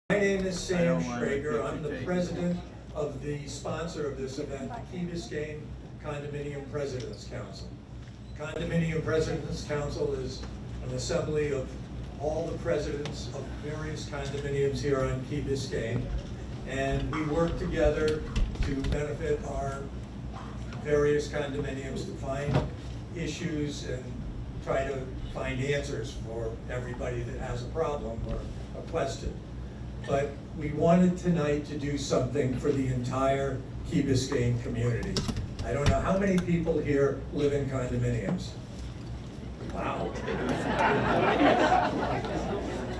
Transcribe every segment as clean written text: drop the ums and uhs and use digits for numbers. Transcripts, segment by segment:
My name is Sam Schrager. I'm the president of the sponsor of this event, the Key Biscayne Condominium President's Council. Condominium President's Council is an assembly of all the presidents of various condominiums here on Key Biscayne, and we work together to benefit our various condominiums to find issues and try to find answers for everybody that has a problem or a question. But we wanted tonight to do something for the entire Key Biscayne community. I don't know how many people here live in condominiums. Wow. I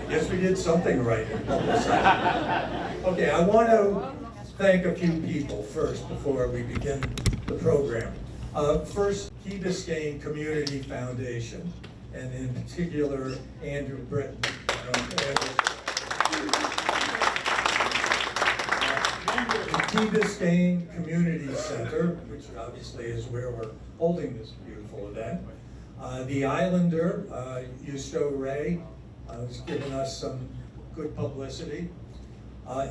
guess we did something right in publicizing. Okay, I want to thank a few people first before we begin the program. First, Key Biscayne Community Foundation, and in particular, Andrew Britton. The Key Biscayne Community Center, which obviously is where we're holding this beautiful event. The Islander, Justo Ray, has given us some good publicity.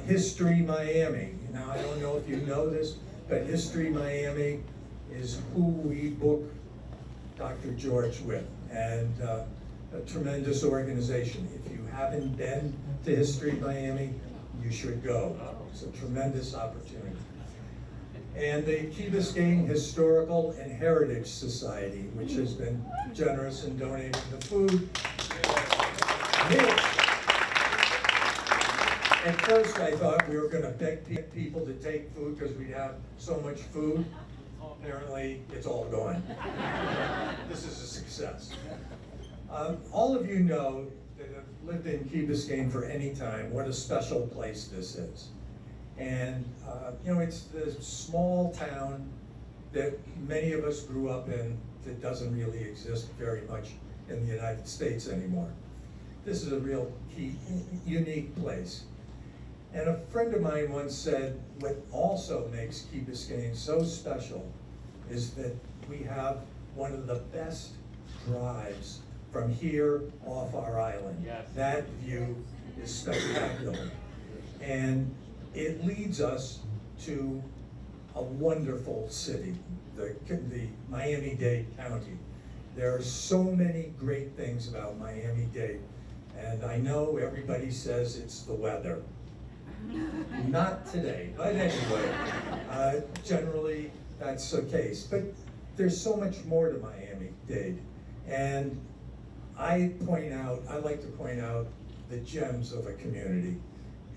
History Miami. Now, I don't know if you know this, but History Miami is who we book Dr. George with, and a tremendous organization. If you haven't been to History Miami, you should go. It's a tremendous opportunity. And the Key Biscayne Historical and Heritage Society, which has been generous in donating the food. At first I thought we were going to beg people to take food because we have so much food. Apparently it's all gone. This is a success. All of you know that have lived in Key Biscayne for any time what a special place this is. And you know, it's the small town that many of us grew up in that doesn't really exist very much in the United States anymore. This is a real unique place. And a friend of mine once said, what also makes Key Biscayne so special is that we have one of the best drives from here off our island. Yes. That view is spectacular. And it leads us to a wonderful city, the Miami-Dade County. There are so many great things about Miami-Dade, and I know everybody says it's the weather. Not today, but anyway, generally that's the case. But there's so much more to Miami-Dade, and I like to point out the gems of a community.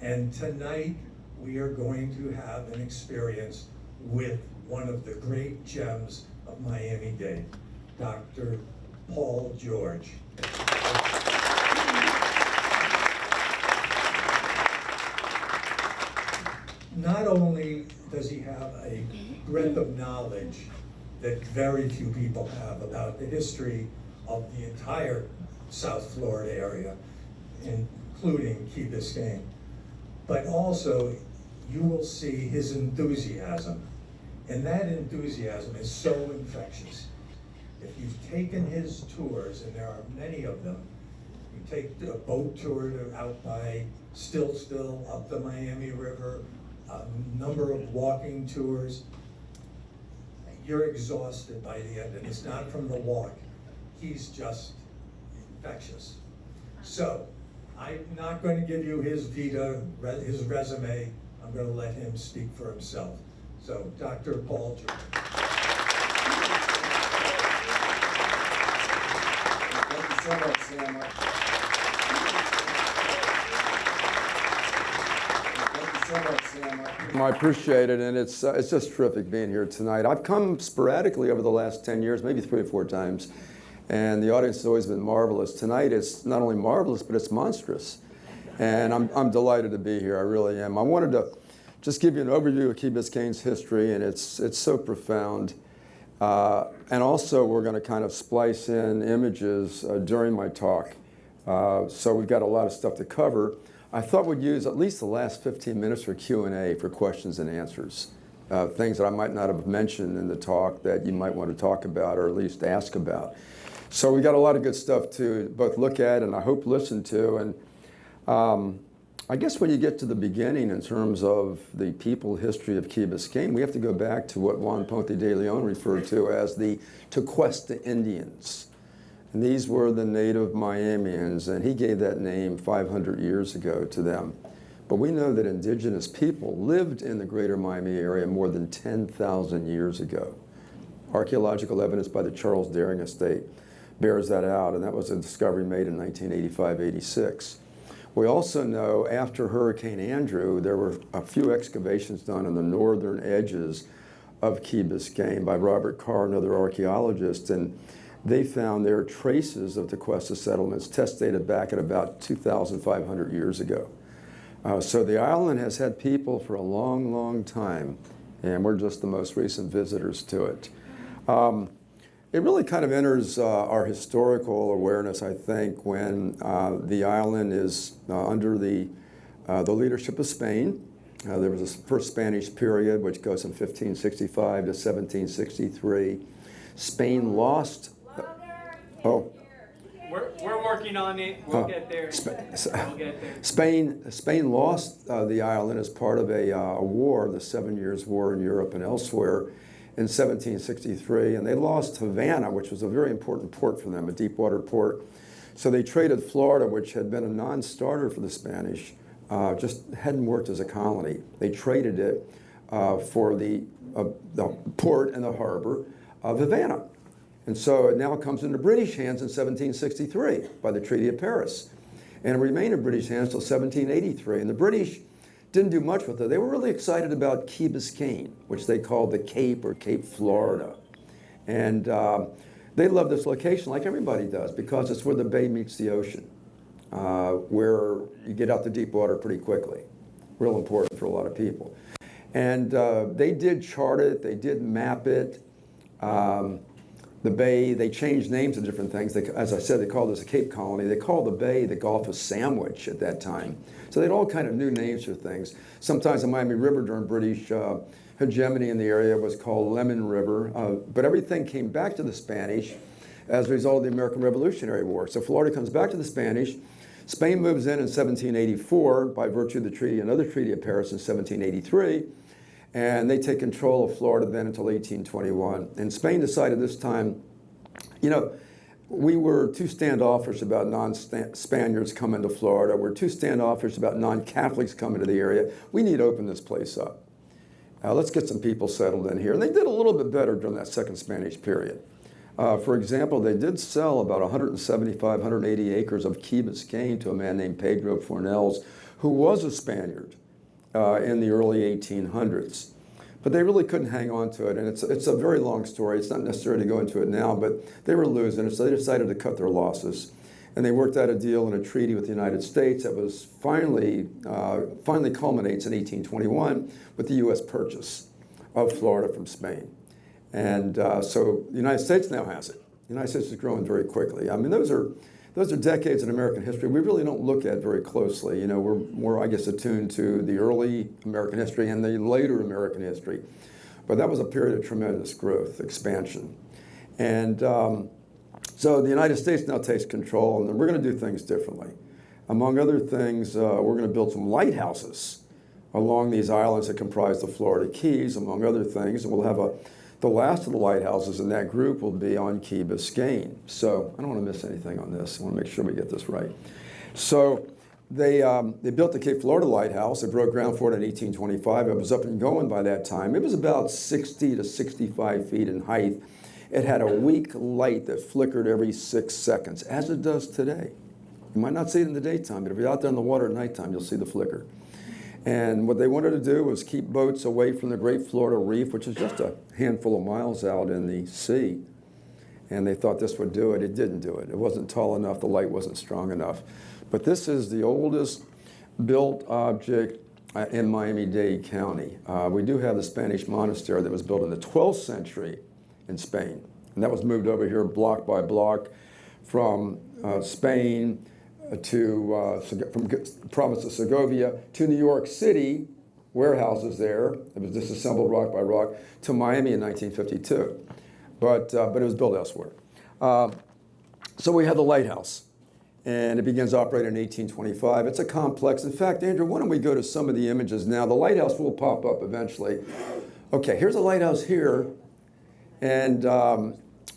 And tonight we are going to have an experience with one of the great gems of Miami-Dade, Dr. Paul George. Not only does he have a breadth of knowledge that very few people have about the history of the entire South Florida area, including Key Biscayne, but also you will see his enthusiasm. And that enthusiasm is so infectious. If you've taken his tours, and there are many of them, you take a boat tour out by Still up the Miami River, a number of walking tours, you're exhausted by the end, and it's not from the walk. He's just infectious. So, I'm not going to give you his his resume. I'm going to let him speak for himself. So, Dr. Paul George. Thank you so much, Sam. I appreciate it, and it's just terrific being here tonight. I've come sporadically over the last 10 years, maybe 3 or 4 times, and the audience has always been marvelous. Tonight it's not only marvelous, but it's monstrous, and I'm delighted to be here. I really am. I wanted to just give you an overview of Key Biscayne's history, and it's so profound. And also, we're going to kind of splice in images during my talk. So we've got a lot of stuff to cover. I thought we'd use at least the last 15 minutes for Q&A, for questions and answers. Things that I might not have mentioned in the talk that you might want to talk about or at least ask about. So we got a lot of good stuff to both look at and I hope listen to. And I guess when you get to the beginning in terms of the people history of Key Biscayne, we have to go back to what Juan Ponce de Leon referred to as the Tequesta Indians. And these were the native Miamians, and he gave that name 500 years ago to them. But we know that indigenous people lived in the greater Miami area more than 10,000 years ago. Archaeological evidence by the Charles Daring estate bears that out, and that was a discovery made in 1985-86. We also know after Hurricane Andrew, there were a few excavations done on the northern edges of Key Biscayne by Robert Carr and other archaeologists, and they found there traces of Tequesta settlements test dated back at about 2,500 years ago. So the island has had people for a long, long time, and we're just the most recent visitors to it. It really kind of enters our historical awareness, I think, when the island is under the leadership of Spain. There was a first Spanish period, which goes from 1565 to 1763. Spain lost. Oh. We're working on it. We'll get there. We'll get there. Spain lost the island as part of a war, the 7 Years' War in Europe and elsewhere, in 1763, and they lost Havana, which was a very important port for them, a deep water port. So they traded Florida, which had been a non-starter for the Spanish, just hadn't worked as a colony. They traded it for the port and the harbor of Havana. And so it now comes into British hands in 1763 by the Treaty of Paris. And it remained in British hands until 1783. And the British didn't do much with it. They were really excited about Key Biscayne, which they called the Cape or Cape Florida. And they love this location like everybody does because it's where the bay meets the ocean, where you get out to deep water pretty quickly. Real important for a lot of people. And they did chart it, they did map it. The bay, they changed names of different things. As I said, they called this a Cape Colony. They called the bay the Gulf of Sandwich at that time. So they had all kind of new names for things. Sometimes the Miami River during British hegemony in the area was called Lemon River. But everything came back to the Spanish as a result of the American Revolutionary War. So Florida comes back to the Spanish. Spain moves in 1784 by virtue of the treaty, another Treaty of Paris in 1783. And they take control of Florida then until 1821. And Spain decided this time, you know, we were too standoffish about non-Spaniards coming to Florida. We're too standoffish about non-Catholics coming to the area. We need to open this place up. Let's get some people settled in here. And they did a little bit better during that second Spanish period. For example, they did sell about 175, 180 acres of Key Biscayne to a man named Pedro Fornells, who was a Spaniard in the early 1800s. But they really couldn't hang on to it, and it's a very long story. It's not necessary to go into it now, but they were losing it, so they decided to cut their losses. And they worked out a deal and a treaty with the United States that was finally culminates in 1821 with the U.S. purchase of Florida from Spain. And so the United States now has it. The United States is growing very quickly. I mean, those are decades in American history we really don't look at very closely. You know, we're more, I guess, attuned to the early American history and the later American history. But that was a period of tremendous growth, expansion. And so the United States now takes control, and we're going to do things differently. Among other things, we're going to build some lighthouses along these islands that comprise the Florida Keys, among other things. And we'll have the last of the lighthouses in that group will be on Key Biscayne. So I don't want to miss anything on this. I want to make sure we get this right. So they built the Cape Florida Lighthouse. They broke ground for it in 1825. It was up and going by that time. It was about 60 to 65 feet in height. It had a weak light that flickered every 6 seconds, as it does today. You might not see it in the daytime, but if you're out there in the water at nighttime, you'll see the flicker. And what they wanted to do was keep boats away from the Great Florida Reef, which is just a handful of miles out in the sea. And they thought this would do it. It didn't do it. It wasn't tall enough. The light wasn't strong enough. But this is the oldest built object in Miami-Dade County. We do have the Spanish monastery that was built in the 12th century in Spain. And that was moved over here block by block from Spain from the province of Segovia to New York City, warehouses there. It was disassembled rock by rock to Miami in 1952, but it was built elsewhere. So we had the lighthouse, and it begins operating in 1825. It's a complex. In fact, Andrew, why don't we go to some of the images now? The lighthouse will pop up eventually. Okay, here's a lighthouse here, and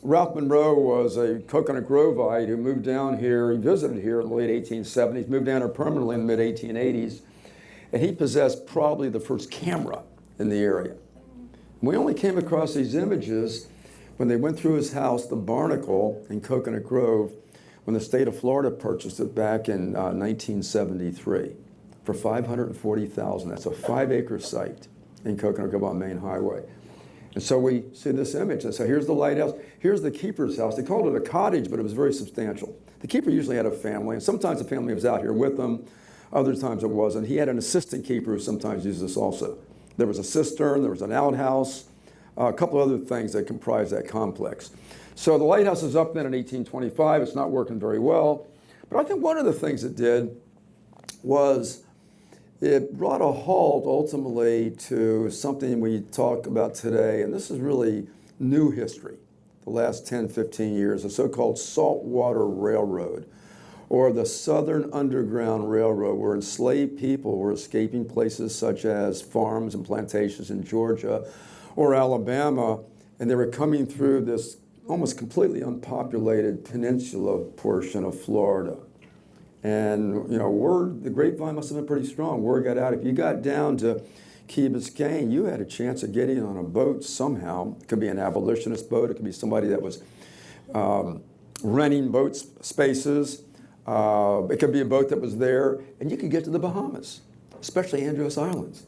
Ralph Monroe was a Coconut Groveite who moved down here. He visited here in the late 1870s, moved down here permanently in the mid-1880s, and he possessed probably the first camera in the area. We only came across these images when they went through his house, the Barnacle in Coconut Grove, when the state of Florida purchased it back in 1973 for $540,000. That's a 5-acre site in Coconut Grove on Main Highway. And so we see this image. And so here's the lighthouse. Here's the keeper's house. They called it a cottage, but it was very substantial. The keeper usually had a family, and sometimes the family was out here with them. Other times it wasn't. He had an assistant keeper who sometimes used this also. There was a cistern, there was an outhouse, a couple other things that comprise that complex. So the lighthouse is up then in 1825. It's not working very well. But I think one of the things it did was it brought a halt ultimately to something we talk about today, and this is really new history, the last 10, 15 years, the so-called saltwater railroad, or the Southern Underground Railroad, where enslaved people were escaping places such as farms and plantations in Georgia or Alabama, and they were coming through this almost completely unpopulated peninsula portion of Florida. And, you know, the grapevine must have been pretty strong. Word got out. If you got down to Key Biscayne, you had a chance of getting on a boat somehow. It could be an abolitionist boat. It could be somebody that was renting boat spaces. It could be a boat that was there. And you could get to the Bahamas, especially Andros Islands.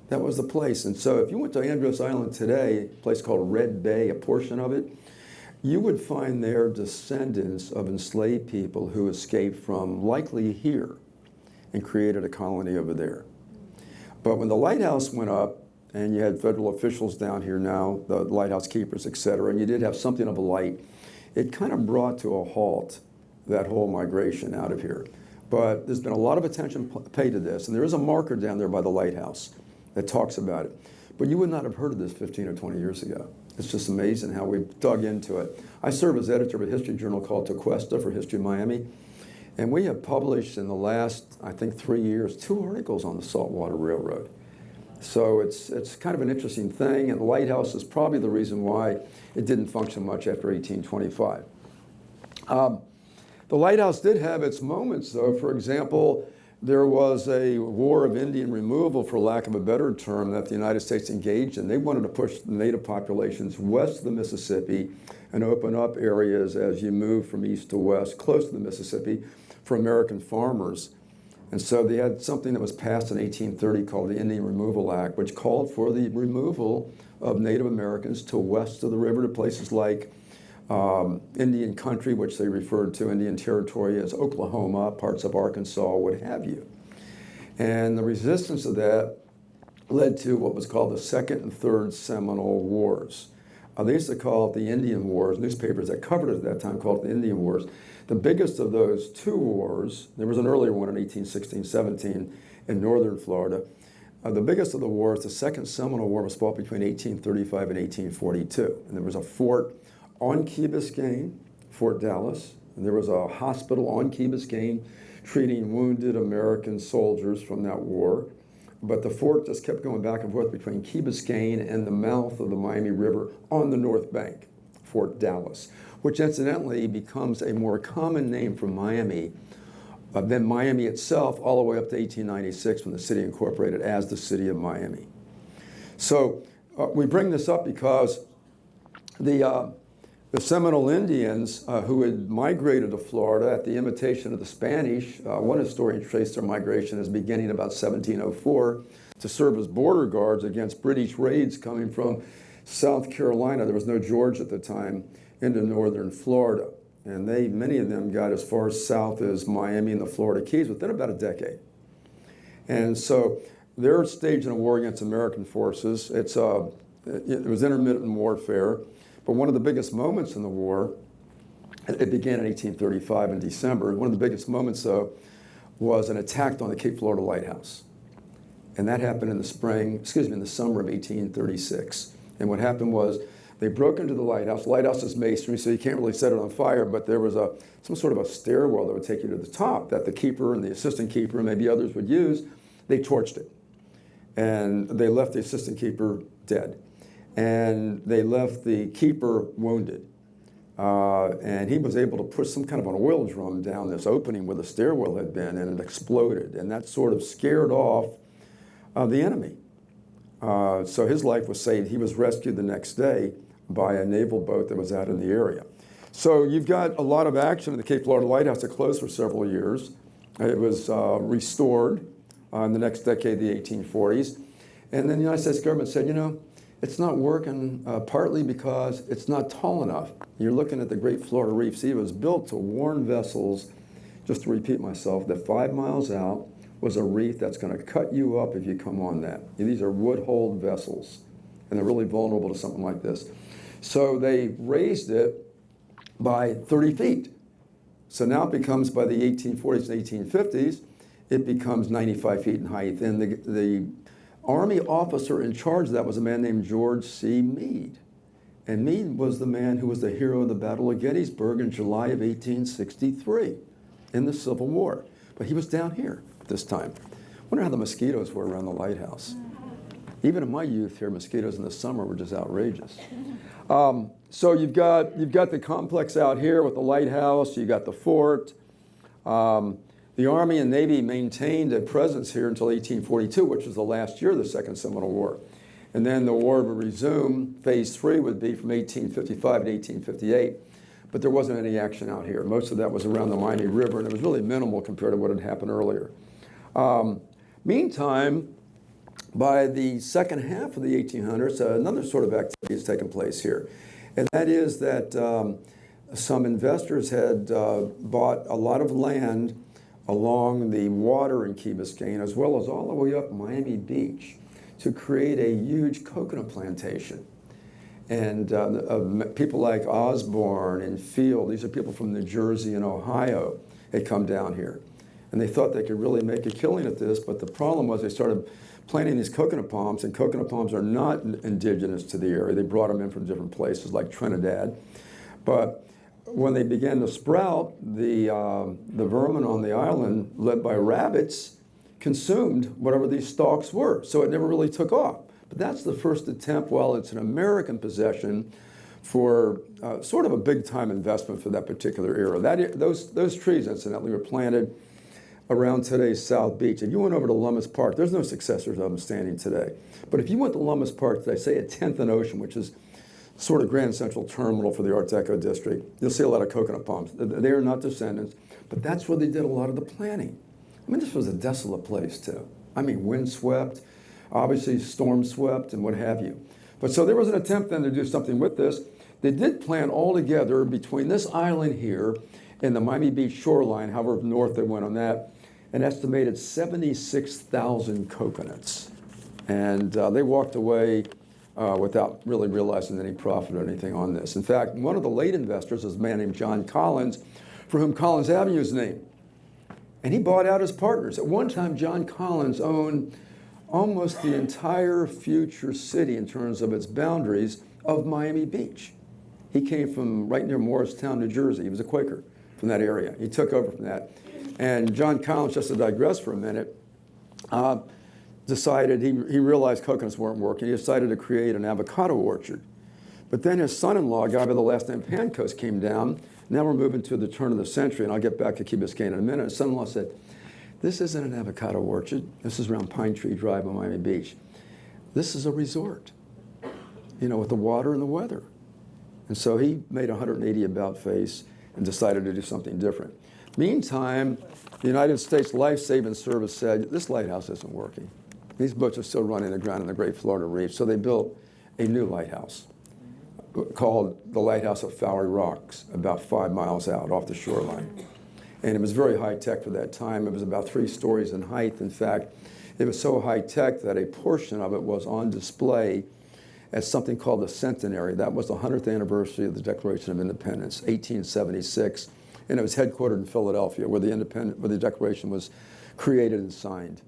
That was the place. And so if you went to Andros Island today, a place called Red Bay, a portion of it, you would find there descendants of enslaved people who escaped from likely here and created a colony over there. But when the lighthouse went up, and you had federal officials down here now, the lighthouse keepers, et cetera, and you did have something of a light, it kind of brought to a halt that whole migration out of here. But there's been a lot of attention paid to this, and there is a marker down there by the lighthouse that talks about it. But you would not have heard of this 15 or 20 years ago. It's just amazing how we've dug into it. I serve as editor of a history journal called Tequesta for History of Miami. And we have published in the last, I think, 3 years, 2 articles on the Saltwater Railroad. So it's kind of an interesting thing, and the lighthouse is probably the reason why it didn't function much after 1825. The lighthouse did have its moments, though. For example, there was a war of Indian removal, for lack of a better term, that the United States engaged in. They wanted to push the native populations west of the Mississippi and open up areas as you move from east to west, close to the Mississippi, for American farmers. And so they had something that was passed in 1830 called the Indian Removal Act, which called for the removal of Native Americans to west of the river to places like Indian country, which they referred to Indian Territory as Oklahoma, parts of Arkansas, what have you. And the resistance of that led to what was called the Second and Third Seminole Wars. They used to call it the Indian Wars. Newspapers that covered it at that time called it the Indian Wars. The biggest of those 2 wars, there was an earlier one in 1816-17 in northern Florida. The biggest of the wars, the Second Seminole War, was fought between 1835 and 1842. And there was a fort on Key Biscayne, Fort Dallas, and there was a hospital on Key Biscayne treating wounded American soldiers from that war. But the fort just kept going back and forth between Key Biscayne and the mouth of the Miami River on the north bank, Fort Dallas, which incidentally becomes a more common name for Miami than Miami itself, all the way up to 1896 when the city incorporated as the city of Miami. So we bring this up because the Seminole Indians who had migrated to Florida at the invitation of the Spanish, one historian traced their migration as beginning about 1704 to serve as border guards against British raids coming from South Carolina. There was no Georgia at the time, into northern Florida. And many of them got as far south as Miami and the Florida Keys within about a decade. And so they're staging a war against American forces. It was intermittent warfare. But one of the biggest moments in the war, it began in 1835 in December. One of the biggest moments, though, was an attack on the Cape Florida Lighthouse. And that happened in the summer of 1836. And what happened was They broke into the lighthouse. The lighthouse is masonry, so you can't really set it on fire, but there was some sort of a stairwell that would take you to the top that the keeper and the assistant keeper and maybe others would use. They torched it. And they left the assistant keeper dead. And they left the keeper wounded. And he was able to push some kind of an oil drum down this opening where the stairwell had been, and it exploded. And that sort of scared off the enemy. So his life was saved. He was rescued the next day by a naval boat that was out in the area. So you've got a lot of action in the Cape Florida Lighthouse. It closed for several years. It was restored in the next decade, the 1840s. And then the United States government said, you know, it's not working partly because it's not tall enough. You're looking at the Great Florida Reef. See, it was built to warn vessels, just to repeat myself, that 5 miles out was a reef that's going to cut you up if you come on that. These are wood-hulled vessels, and they're really vulnerable to something like this. So they raised it by 30 feet. So now it becomes, by the 1840s and 1850s, it becomes 95 feet in height. And the Army officer in charge of that was a man named George C. Meade. And Meade was the man who was the hero of the Battle of Gettysburg in July of 1863 in the Civil War. But he was down here at this time. I wonder how the mosquitoes were around the lighthouse. Even in my youth here, mosquitoes in the summer were just outrageous. So you've got the complex out here with the lighthouse. You got the fort. The Army and Navy maintained a presence here until 1842, which was the last year of the Second Seminole War. And then the war would resume. Phase 3 would be from 1855 to 1858. But there wasn't any action out here. Most of that was around the Miami River, and it was really minimal compared to what had happened earlier. Meantime, by the second half of the 1800s, another sort of activity has taken place here. And that is that some investors had bought a lot of land along the water in Key Biscayne, as well as all the way up Miami Beach, to create a huge coconut plantation. And people like Osborne and Field, these are people from New Jersey and Ohio, had come down here. And they thought they could really make a killing at this, but the problem was they started planting these coconut palms, and coconut palms are not indigenous to the area. They brought them in from different places like Trinidad. But when they began to sprout, the vermin on the island, led by rabbits, consumed whatever these stalks were. So it never really took off. But that's the first attempt, while it's an American possession, for sort of a big-time investment for that particular era. Those trees, incidentally, were planted around today's South Beach. If you went over to Lummis Park, there's no successors of them standing today. But if you went to Lummis Park today, say at 10th and Ocean, which is sort of Grand Central Terminal for the Art Deco district, you'll see a lot of coconut palms. They are not descendants, but that's where they did a lot of the planting. I mean, this was a desolate place too. I mean, windswept, obviously storm-swept and what have you. But so there was an attempt then to do something with this. They did plant all together between this island here and the Miami Beach shoreline, however north they went on that, an estimated 76,000 coconuts. And they walked away without really realizing any profit or anything on this. In fact, one of the late investors is a man named John Collins, for whom Collins Avenue is named. And he bought out his partners. At one time, John Collins owned almost the entire future city in terms of its boundaries of Miami Beach. He came from right near Morristown, New Jersey. He was a Quaker from that area. He took over from that. And John Collins, just to digress for a minute, decided, he realized coconuts weren't working. He decided to create an avocado orchard. But then his son-in-law, a guy by the last name Pancos, came down. Now we're moving to the turn of the century, and I'll get back to Key Biscayne in a minute. His son-in-law said, this isn't an avocado orchard. This is around Pine Tree Drive on Miami Beach. This is a resort, you know, with the water and the weather. And so he made a 180 about face and decided to do something different. Meantime, the United States Life Saving Service said, this lighthouse isn't working. These boats are still running aground in the Great Florida Reef. So they built a new lighthouse called the Lighthouse of Fowey Rocks, about 5 miles out off the shoreline. And it was very high tech for that time. It was about 3 stories in height. In fact, it was so high tech that a portion of it was on display at something called the Centenary. That was the 100th anniversary of the Declaration of Independence, 1876. And it was headquartered in Philadelphia, where the Declaration was created and signed.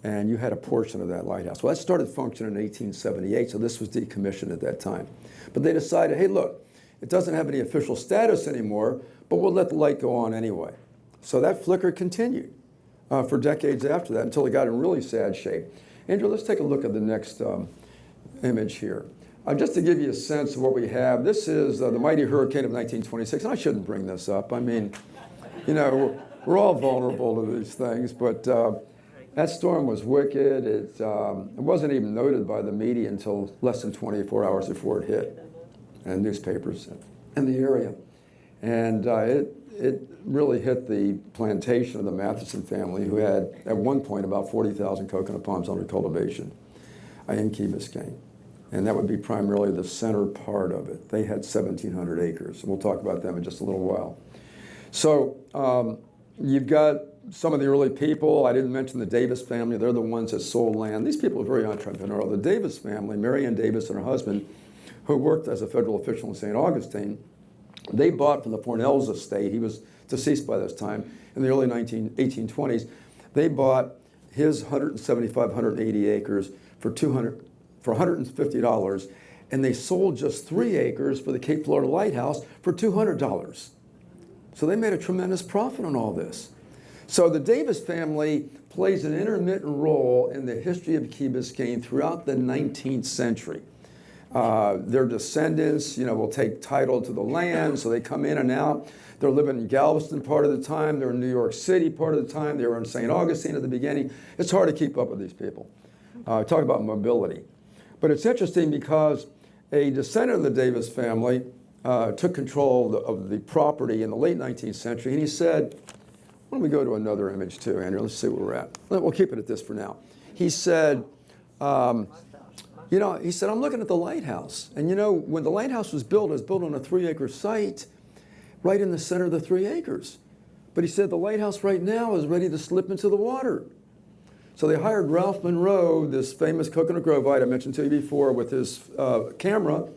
and you had a portion of that lighthouse. Well, that started functioning in 1878, so this was decommissioned at that time. But they decided, hey, look, it doesn't have any official status anymore, but we'll let the light go on anyway. So that flicker continued for decades after that until it got in really sad shape. Andrew, let's take a look at the next image here. Just to give you a sense of what we have, this is the mighty hurricane of 1926, and I shouldn't bring this up. I mean, you know, we're all vulnerable to these things, but that storm was wicked. It wasn't even noted by the media until less than 24 hours before it hit, and newspapers in the area. And it really hit the plantation of the Matheson family, who had, at one point, about 40,000 coconut palms under cultivation in Key Biscayne. And that would be primarily the center part of it. They had 1,700 acres. And we'll talk about them in just a little while. So you've got some of the early people. I didn't mention the Davis family. They're the ones that sold land. These people are very entrepreneurial. The Davis family, Mary Ann Davis and her husband, who worked as a federal official in St. Augustine, they bought from the Fornells estate. He was deceased by this time. In the early 1820s, they bought his 175, 180 acres for $150, and they sold just 3 acres for the Cape Florida Lighthouse for $200. So they made a tremendous profit on all this. So the Davis family plays an intermittent role in the history of Key Biscayne throughout the 19th century. Their descendants, you know, will take title to the land, so they come in and out. They're living in Galveston part of the time. They're in New York City part of the time. They were in St. Augustine at the beginning. It's hard to keep up with these people. Talk about mobility. But it's interesting because a descendant of the Davis family took control of the property in the late 19th century, and he said, why don't we go to another image too, Andrew? Let's see where we're at. We'll keep it at this for now. He said, you know, he said, I'm looking at the lighthouse. And you know, when the lighthouse was built, it was built on a 3-acre site right in the center of the 3 acres. But he said the lighthouse right now is ready to slip into the water. So they hired Ralph Monroe, this famous coconut grovite I mentioned to you before, with his camera.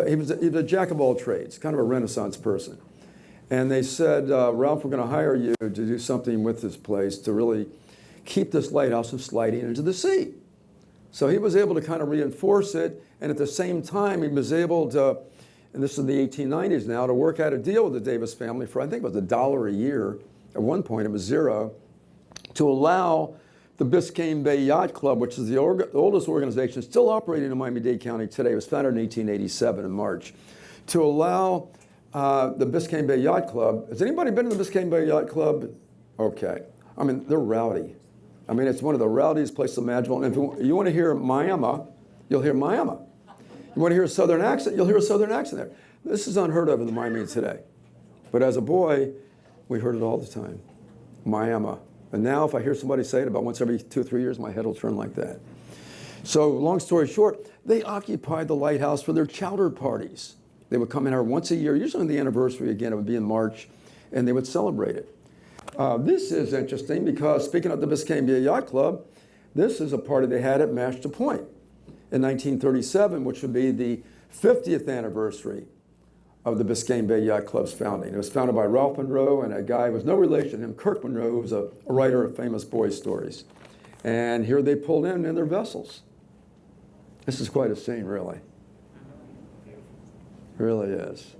He was a jack of all trades, kind of a Renaissance person. And they said, Ralph, we're going to hire you to do something with this place to really keep this lighthouse from sliding into the sea. So he was able to kind of reinforce it, and at the same time, he was able to, and this is the 1890s now, to work out a deal with the Davis family for, I think it was $1 a year. At one point, it was $0, to allow the Biscayne Bay Yacht Club, which is the oldest organization still operating in Miami-Dade County today. It was founded in 1887 in March. To allow the Biscayne Bay Yacht Club, has anybody been to the Biscayne Bay Yacht Club? Okay. I mean, they're rowdy. I mean, it's one of the rowdiest places imaginable. And if you want to hear Miami, you'll hear Miami. You want to hear a Southern accent, you'll hear a Southern accent there. This is unheard of in the Miami today. But as a boy, we heard it all the time. Miami. And now if I hear somebody say it about once every 2 or 3 years, my head will turn like that. So long story short, they occupied the lighthouse for their chowder parties. They would come in here once a year, usually on the anniversary again, it would be in March, and they would celebrate it. This is interesting because, speaking of the Biscayne Bay Yacht Club, this is a party they had at Master Point in 1937, which would be the 50th anniversary of the Biscayne Bay Yacht Club's founding. It was founded by Ralph Monroe and a guy who was no relation to him, Kirk Monroe, who was a writer of famous boys' stories. And here they pulled in their vessels. This is quite a scene, really. It really is.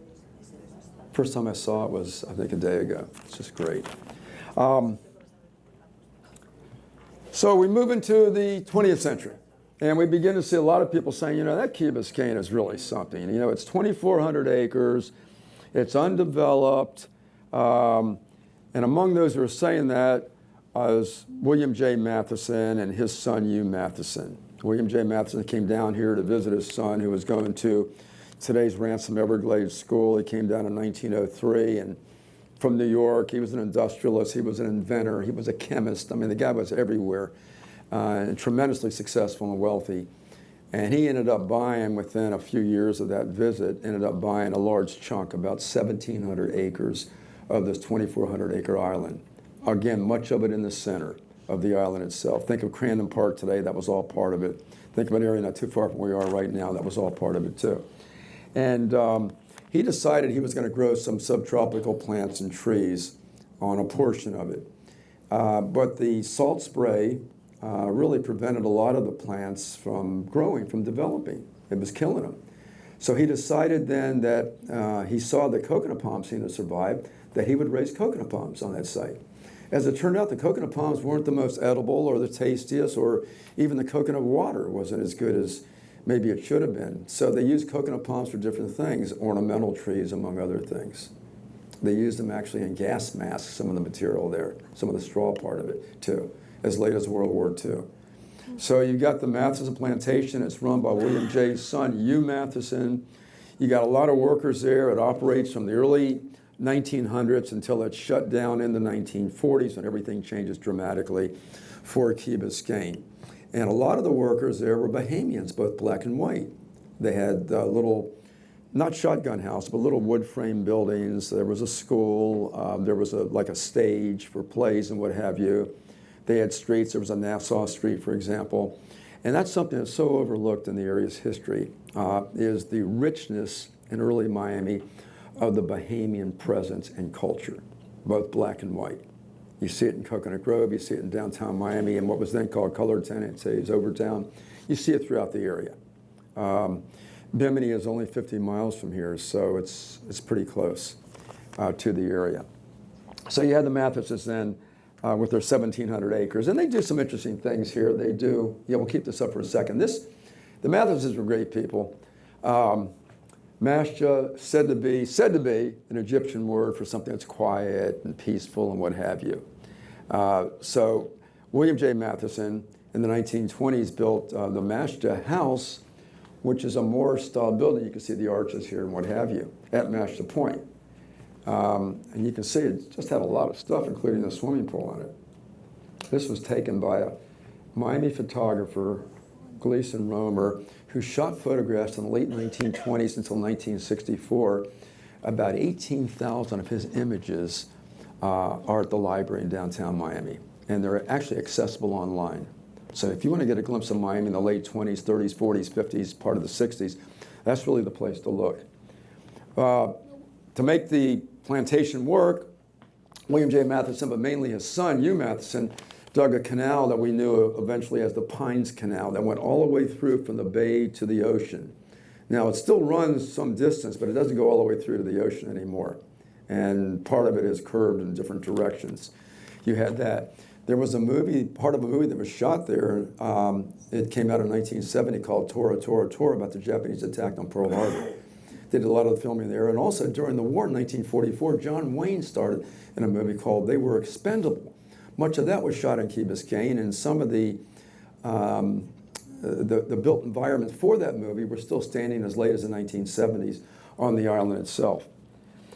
First time I saw it was, I think, a day ago. It's just great. So we move into the 20th century, and we begin to see a lot of people saying, you know, that Key Biscayne is really something. You know, it's 2,400 acres, it's undeveloped, and among those who are saying that was William J. Matheson and his son, Hugh Matheson. William J. Matheson came down here to visit his son, who was going to today's Ransom Everglades School. He came down in 1903, and from New York. He was an industrialist. He was an inventor. He was a chemist. I mean, the guy was everywhere, and tremendously successful and wealthy. And he ended up buying, within a few years of that visit, ended up buying a large chunk, about 1,700 acres of this 2,400-acre island. Again, much of it in the center of the island itself. Think of Crandon Park today. That was all part of it. Think of an area not too far from where we are right now. That was all part of it, too. And he decided he was going to grow some subtropical plants and trees on a portion of it. But the salt spray really prevented a lot of the plants from growing, from developing. It was killing them. So he decided then that he saw the coconut palm seem to survive, that he would raise coconut palms on that site. As it turned out, the coconut palms weren't the most edible or the tastiest, or even the coconut water wasn't as good as maybe it should have been. So they used coconut palms for different things, ornamental trees, among other things. They used them actually in gas masks, some of the material there, some of the straw part of it too, as late as World War II. So you've got the Matheson plantation. It's run by William J.'s son, Hugh Matheson. You got a lot of workers there. It operates from the early 1900s until it's shut down in the 1940s, when everything changes dramatically for Key Biscayne. And a lot of the workers there were Bahamians, both black and white. They had little, not shotgun house, but little wood frame buildings. There was a school. There was like a stage for plays and what have you. They had streets. There was a Nassau Street, for example. And that's something that's so overlooked in the area's history, is the richness in early Miami of the Bahamian presence and culture, both black and white. You see it in Coconut Grove, you see it in downtown Miami, and what was then called Colored Tenancies, Overtown. You see it throughout the area. Bimini is only 50 miles from here, so it's pretty close to the area. So you had the Mathesons then with their 1,700 acres, and they do some interesting things here. They do, yeah, we'll keep this up for a second. The Mathesons were great people. Mashja, said to be an Egyptian word for something that's quiet and peaceful and what have you. So William J. Matheson in the 1920s built the Mashja House, which is a Moorish-style building. You can see the arches here and what have you at Mashja Point. And you can see it just had a lot of stuff, including the swimming pool on it. This was taken by a Miami photographer, Gleason Romer, who shot photographs in the late 1920s until 1964. About 18,000 of his images are at the library in downtown Miami, and they're actually accessible online. So if you want to get a glimpse of Miami in the late 20s, 30s, 40s, 50s, part of the 60s, that's really the place to look. To make the plantation work, William J. Matheson, but mainly his son, Hugh Matheson, dug a canal that we knew eventually as the Pines Canal that went all the way through from the bay to the ocean. Now, it still runs some distance, but it doesn't go all the way through to the ocean anymore. And part of it is curved in different directions. You had that. There was a movie, part of a movie that was shot there. It came out in 1970 called Tora, Tora, Tora, about the Japanese attack on Pearl Harbor. They did a lot of the filming there. And also during the war in 1944, John Wayne started in a movie called They Were Expendable. Much of that was shot in Key Biscayne, and some of the built environments for that movie were still standing as late as the 1970s on the island itself.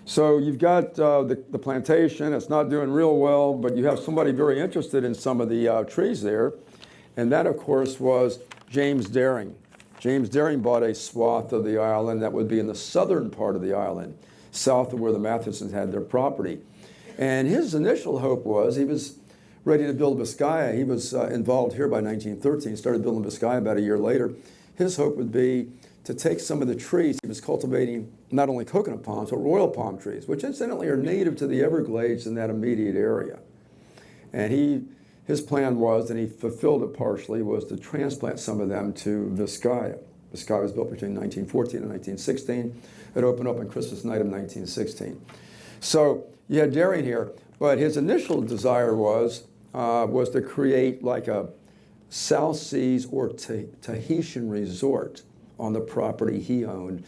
So you've got the plantation. It's not doing real well, but you have somebody very interested in some of the trees there, and that, of course, was James Daring. James Daring bought a swath of the island that would be in the southern part of the island, south of where the Mathesons had their property. And his initial hope was he was ready to build Biscayne. He was involved here by 1913, started building Biscayne about a year later. His hope would be to take some of the trees. He was cultivating not only coconut palms, but royal palm trees, which incidentally are native to the Everglades in that immediate area. And his plan was, and he fulfilled it partially, was to transplant some of them to Biscayne. Biscayne was built between 1914 and 1916. It opened up on Christmas night of 1916. So you had Daring here, but his initial desire was to create like a South Seas or Tahitian resort on the property he owned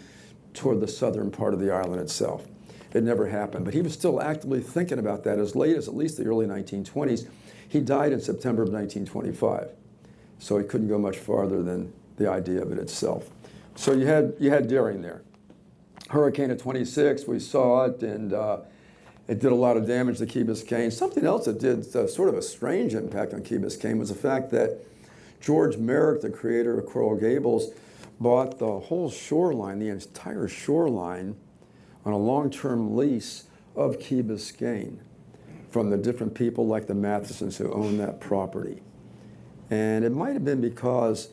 toward the southern part of the island itself. It never happened, but he was still actively thinking about that as late as at least the early 1920s. He died in September of 1925, so he couldn't go much farther than the idea of it itself. So you had Daring there. Hurricane of 26, we saw it, and it did a lot of damage to Key Biscayne. Something else that did sort of a strange impact on Key Biscayne was the fact that George Merrick, the creator of Coral Gables, bought the whole shoreline, the entire shoreline, on a long-term lease of Key Biscayne from the different people like the Mathesons who owned that property. And it might have been because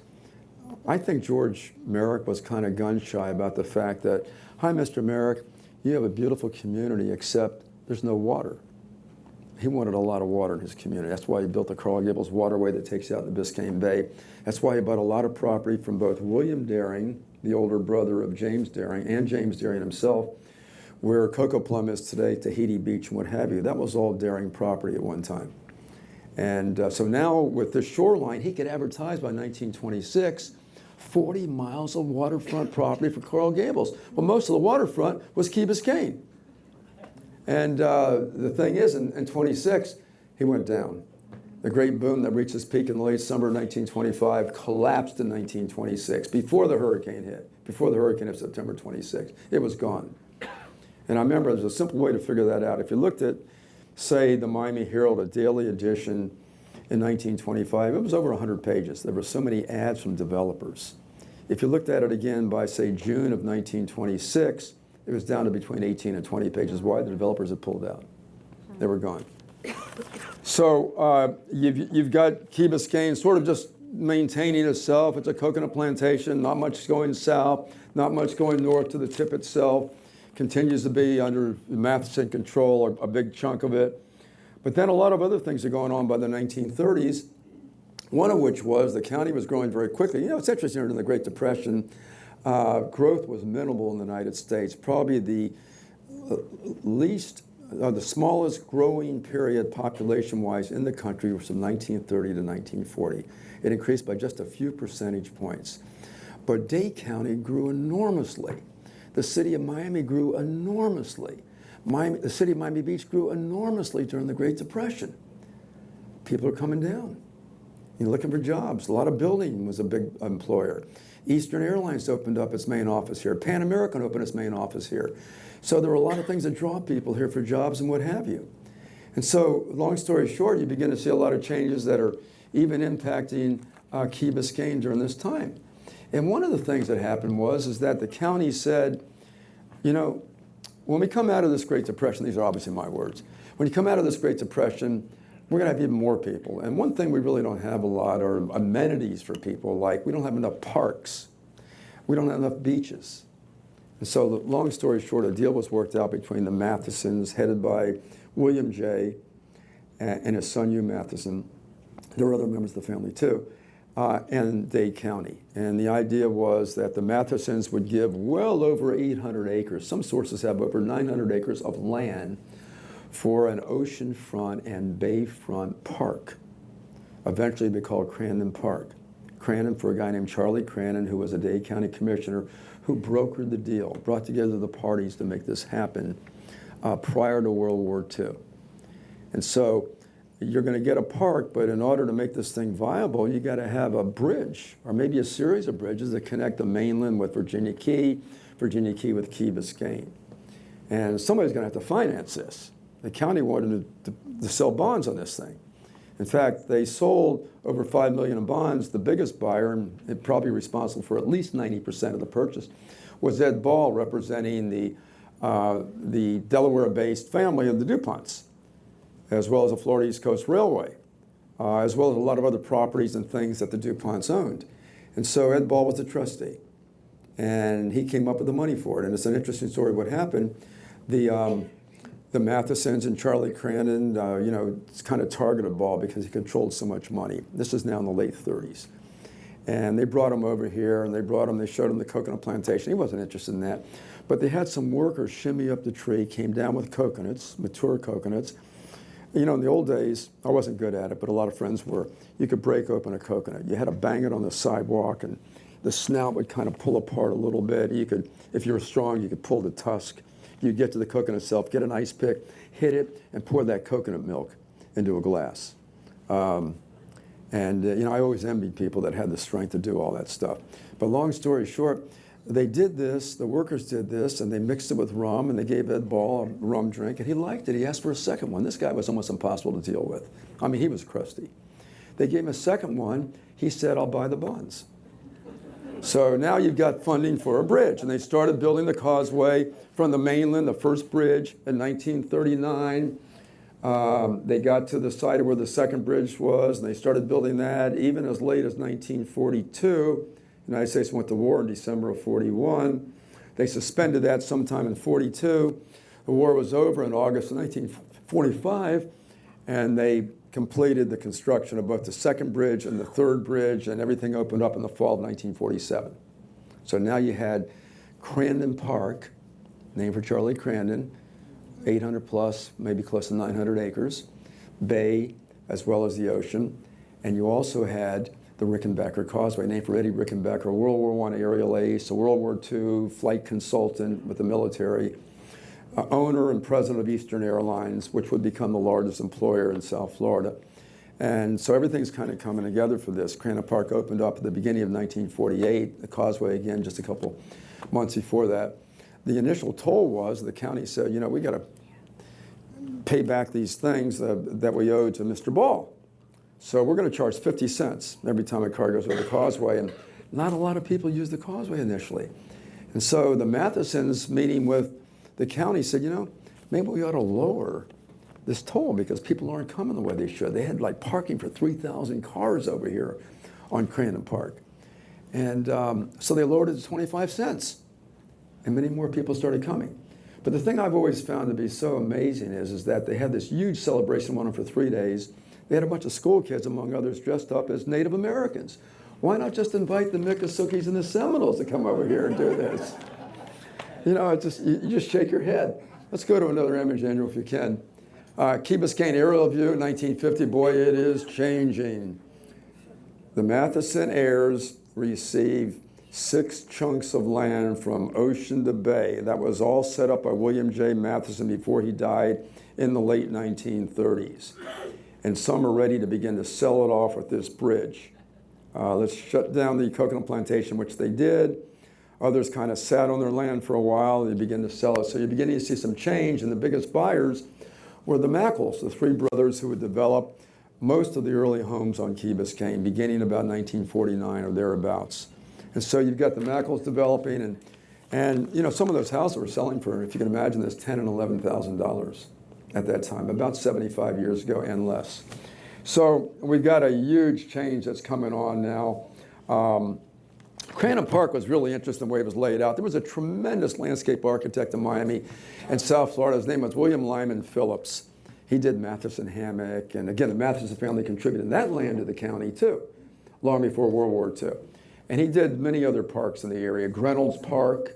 I think George Merrick was kind of gun-shy about the fact that, hi, Mr. Merrick, you have a beautiful community, except there's no water. He wanted a lot of water in his community. That's why he built the Coral Gables waterway that takes you out in the Biscayne Bay. That's why he bought a lot of property from both William Daring, the older brother of James Daring, and James Daring himself, where Coco Plum is today, Tahiti Beach and what have you. That was all Daring property at one time. And so now with the shoreline, he could advertise by 1926 40 miles of waterfront property for Coral Gables. Well, most of the waterfront was Key Biscayne. And the thing is, in 26, he went down. The great boom that reached its peak in the late summer of 1925 collapsed in 1926, before the hurricane hit September 26. It was gone. And I remember there's a simple way to figure that out. If you looked at, say, the Miami Herald, a daily edition in 1925, it was over 100 pages. There were so many ads from developers. If you looked at it again by, say, June of 1926, it was down to between 18 and 20 pages wide. The developers had pulled out. They were gone. So you've got Key Biscayne sort of just maintaining itself. It's a coconut plantation, not much going south, not much going north to the tip itself. Continues to be under Matheson control, a big chunk of it. But then a lot of other things are going on by the 1930s, one of which was the county was growing very quickly. You know, it's interesting, during the Great Depression, growth was minimal in the United States. Probably the smallest growing period population-wise in the country was from 1930 to 1940. It increased by just a few percentage points. But Dade County grew enormously. The city of Miami grew enormously. The city of Miami Beach grew enormously during the Great Depression. People are coming down. You're looking for jobs. A lot of building was a big employer. Eastern Airlines opened up its main office here. Pan American opened its main office here. So there were a lot of things that draw people here for jobs and what have you. And so, long story short, you begin to see a lot of changes that are even impacting Key Biscayne during this time. And one of the things that happened is that the county said, you know, when we come out of this Great Depression, these are obviously my words, when you come out of this Great Depression, we're going to have even more people. And one thing we really don't have a lot are amenities for people, like we don't have enough parks. We don't have enough beaches. And so, long story short, a deal was worked out between the Mathesons, headed by William J. and his son, Hugh Matheson. There were other members of the family, too. And Dade County. And the idea was that the Mathesons would give well over 800 acres. Some sources have over 900 acres of land for an oceanfront and bayfront park. Eventually be called Crandon Park. Crandon for a guy named Charlie Crandon, who was a Dade County commissioner, who brokered the deal, brought together the parties to make this happen prior to World War II. And so you're going to get a park, but in order to make this thing viable, you got to have a bridge, or maybe a series of bridges that connect the mainland with Virginia Key with Key Biscayne. And somebody's going to have to finance this. The county wanted to sell bonds on this thing. In fact, they sold over $5 million in bonds. The biggest buyer, and probably responsible for at least 90% of the purchase, was Ed Ball, representing the Delaware-based family of the DuPonts, as well as the Florida East Coast Railway, as well as a lot of other properties and things that the DuPonts owned. And so Ed Ball was the trustee, and he came up with the money for it. And it's an interesting story what happened. The Mathesons and Charlie Crandon, it's kind of targeted Ball because he controlled so much money. This is now in the late 30s. And they brought him over here, and they showed him the coconut plantation. He wasn't interested in that. But they had some workers shimmy up the tree, came down with coconuts, mature coconuts. You know, in the old days, I wasn't good at it, but a lot of friends were. You could break open a coconut. You had to bang it on the sidewalk, and the snout would kind of pull apart a little bit. You could, if you were strong, you could pull the tusk. You'd get to the coconut itself, get an ice pick, hit it, and pour that coconut milk into a glass. I always envied people that had the strength to do all that stuff. But long story short, they did this, the workers did this, and they mixed it with rum, and they gave Ed Ball a rum drink, and he liked it. He asked for a second one. This guy was almost impossible to deal with. I mean, he was crusty. They gave him a second one. He said, I'll buy the bonds. So now you've got funding for a bridge, and they started building the causeway from the mainland, the first bridge in 1939. They got to the site of where the second bridge was, and they started building that even as late as 1942. The United States went to war in December of 41. They suspended that sometime in 42. The war was over in August of 1945, and they completed the construction of both the second bridge and the third bridge, and everything opened up in the fall of 1947. So now you had Crandon Park, named for Charlie Crandon, 800 plus, maybe close to 900 acres, bay, as well as the ocean. And you also had the Rickenbacker Causeway, named for Eddie Rickenbacker, World War I aerial ace, a World War II flight consultant with the military, owner and president of Eastern Airlines, which would become the largest employer in South Florida. And so everything's kind of coming together for this. Crandon Park opened up at the beginning of 1948, the Causeway again just a couple months before that. The initial toll was, the county said, you know, we got to pay back these things that we owe to Mr. Ball. So we're going to charge 50 cents every time a car goes over the Causeway, and not a lot of people use the Causeway initially. And so the Mathesons, meeting with the county, said, you know, maybe we ought to lower this toll because people aren't coming the way they should. They had like parking for 3,000 cars over here on Crandon Park. And so they lowered it to 25 cents, and many more people started coming. But the thing I've always found to be so amazing is that they had this huge celebration, went on for 3 days. They had a bunch of school kids, among others, dressed up as Native Americans. Why not just invite the Miccosukees and the Seminoles to come over here and do this? You know, it's just, you just shake your head. Let's go to another image, Andrew, if you can. Key Biscayne aerial view, 1950. Boy, it is changing. The Matheson heirs received 6 chunks of land from ocean to bay. That was all set up by William J. Matheson before he died in the late 1930s. And some are ready to begin to sell it off with this bridge. Let's shut down the coconut plantation, which they did. Others kind of sat on their land for a while, and they began to sell it. So you're beginning to see some change, and the biggest buyers were the Mackles, the 3 brothers who would develop most of the early homes on Key Biscayne, beginning about 1949 or thereabouts. And so you've got the Mackles developing, and you know, some of those houses were selling for, if you can imagine this, $10,000 and $11,000 at that time, about 75 years ago and less. So we've got a huge change that's coming on now. Crandon Park was really interesting the way it was laid out. There was a tremendous landscape architect in Miami and South Florida. His name was William Lyman Phillips. He did Matheson Hammock, and again, the Matheson family contributed that land to the county too, long before World War II. And he did many other parks in the area. Grenell's Park,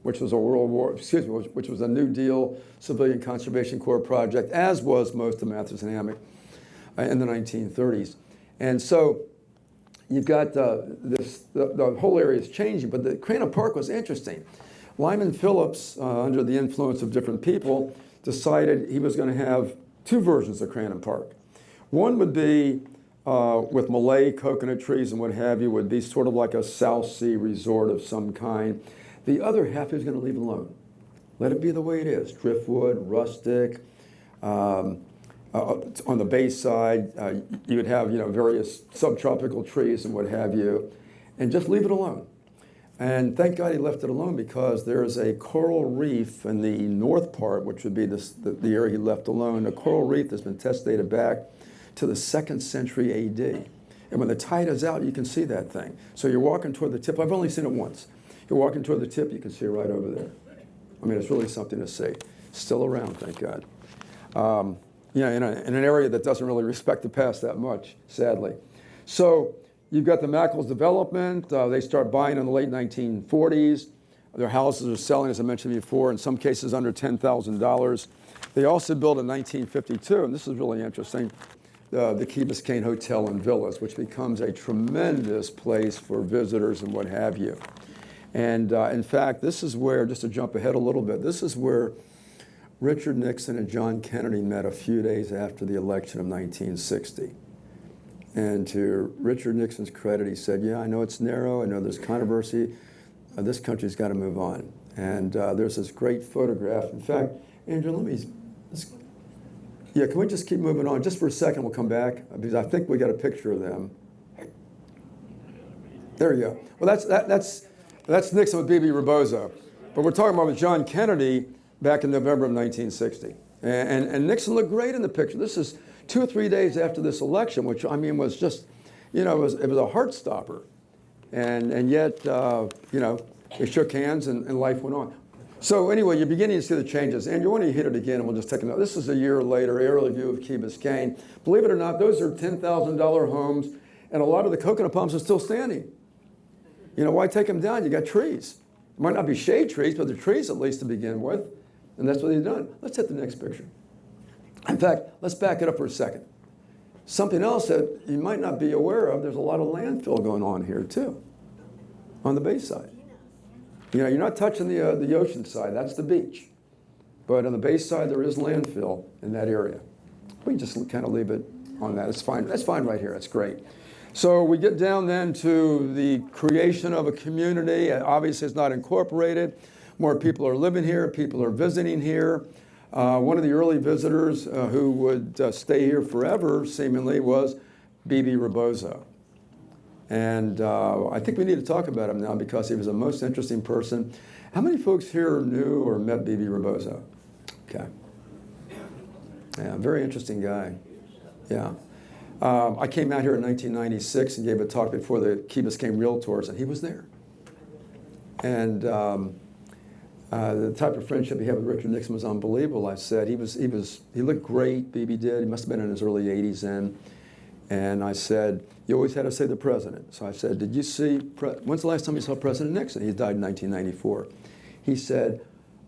which was which was a New Deal Civilian Conservation Corps project, as was most of Matheson Hammock in the 1930s. And so you've got the whole area is changing, but the Crandon Park was interesting. Lyman Phillips, under the influence of different people, decided he was going to have 2 versions of Crandon Park. One would be with Malay coconut trees and what have you, would be sort of like a South Sea resort of some kind. The other half he was going to leave alone. Let it be the way it is, driftwood, rustic. On the bay side, you would have, you know, various subtropical trees and what have you, and just leave it alone. And thank God he left it alone, because there's a coral reef in the north part, which would be the area he left alone, a coral reef that's been test-dated back to the 2nd century AD. And when the tide is out, you can see that thing. So you're walking toward the tip. I've only seen it once. You're walking toward the tip, you can see it right over there. I mean, it's really something to see. Still around, thank God. Yeah, in an area that doesn't really respect the past that much, sadly. So you've got the Mackles development. They start buying in the late 1940s. Their houses are selling, as I mentioned before, in some cases under $10,000. They also built in 1952, and this is really interesting, the Key Biscayne Hotel and Villas, which becomes a tremendous place for visitors and what have you. And in fact, this is where, just to jump ahead a little bit, this is where Richard Nixon and John Kennedy met a few days after the election of 1960. And to Richard Nixon's credit, he said, yeah, I know it's narrow, I know there's controversy, this country's got to move on. And there's this great photograph. In fact, Andrew, can we just keep moving on? Just for a second, we'll come back, because I think we got a picture of them. There you go. Well, that's Nixon with B.B. Rebozo. But we're talking about with John Kennedy back in November of 1960. And Nixon looked great in the picture. This is 2 or 3 days after this election, which, I mean, was just, you know, it was a heart stopper. And yet, you know, they shook hands and life went on. So anyway, you're beginning to see the changes. And you want to hit it again, and we'll just take a note. This is a year later, aerial view of Key Biscayne. Believe it or not, those are $10,000 homes, and a lot of the coconut palms are still standing. You know, why take them down? You got trees. It might not be shade trees, but they're trees at least to begin with. And that's what they've done. Let's hit the next picture. In fact, let's back it up for a second. Something else that you might not be aware of, there's a lot of landfill going on here too, on the bay side. You know, you're not touching the ocean side, that's the beach. But on the bay side, there is landfill in that area. We can just kind of leave it on that. It's fine. That's fine right here. That's great. So we get down then to the creation of a community. Obviously, it's not incorporated. More people are living here. People are visiting here. One of the early visitors who would stay here forever, seemingly, was B.B. Rebozo. And I think we need to talk about him now because he was the most interesting person. How many folks here knew or met B.B. Rebozo? Okay. Yeah, very interesting guy. Yeah. I came out here in 1996 and gave a talk before the Key Biscayne Realtors, and he was there. And the type of friendship he had with Richard Nixon was unbelievable. I said he looked great. B.B. did. He must have been in his early 80s then. And I said, you always had to say the president. So I said, did you see, when's the last time you saw President Nixon? He died in 1994. He said,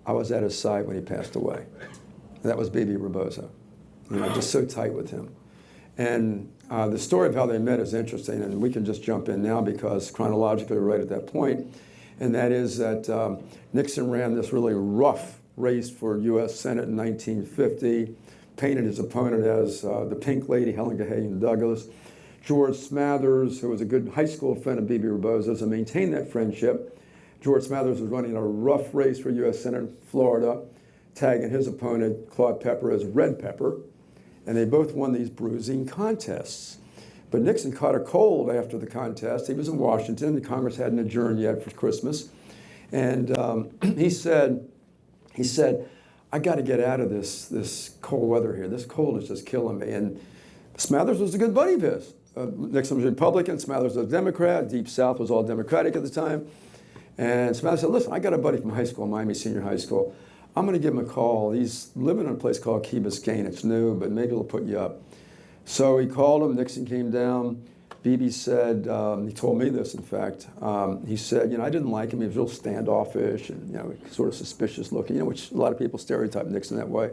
I was at his side when he passed away. And that was B.B. Rebozo. You know, just so tight with him. And the story of how they met is interesting, and we can just jump in now because chronologically we're right at that point. And that is that Nixon ran this really rough race for U.S. Senate in 1950, painted his opponent as the Pink Lady, Helen Gahagan Douglas. George Smathers, who was a good high school friend of B.B. Rebozo's, and maintained that friendship. George Smathers was running a rough race for U.S. Senate in Florida, tagging his opponent, Claude Pepper, as Red Pepper. And they both won these bruising contests. But Nixon caught a cold after the contest. He was in Washington. The Congress hadn't adjourned yet for Christmas. And he said, I got to get out of this cold weather here. This cold is just killing me. And Smathers was a good buddy of his. Nixon was a Republican. Smathers was a Democrat. Deep South was all Democratic at the time. And Smathers said, listen, I got a buddy from high school, Miami Senior High School. I'm going to give him a call. He's living in a place called Key Biscayne. It's new, but maybe it'll put you up. So he called him. Nixon came down. B.B. said, he told me this, in fact. He said, you know, I didn't like him. He was real standoffish and, you know, sort of suspicious looking, you know, which a lot of people stereotype Nixon that way.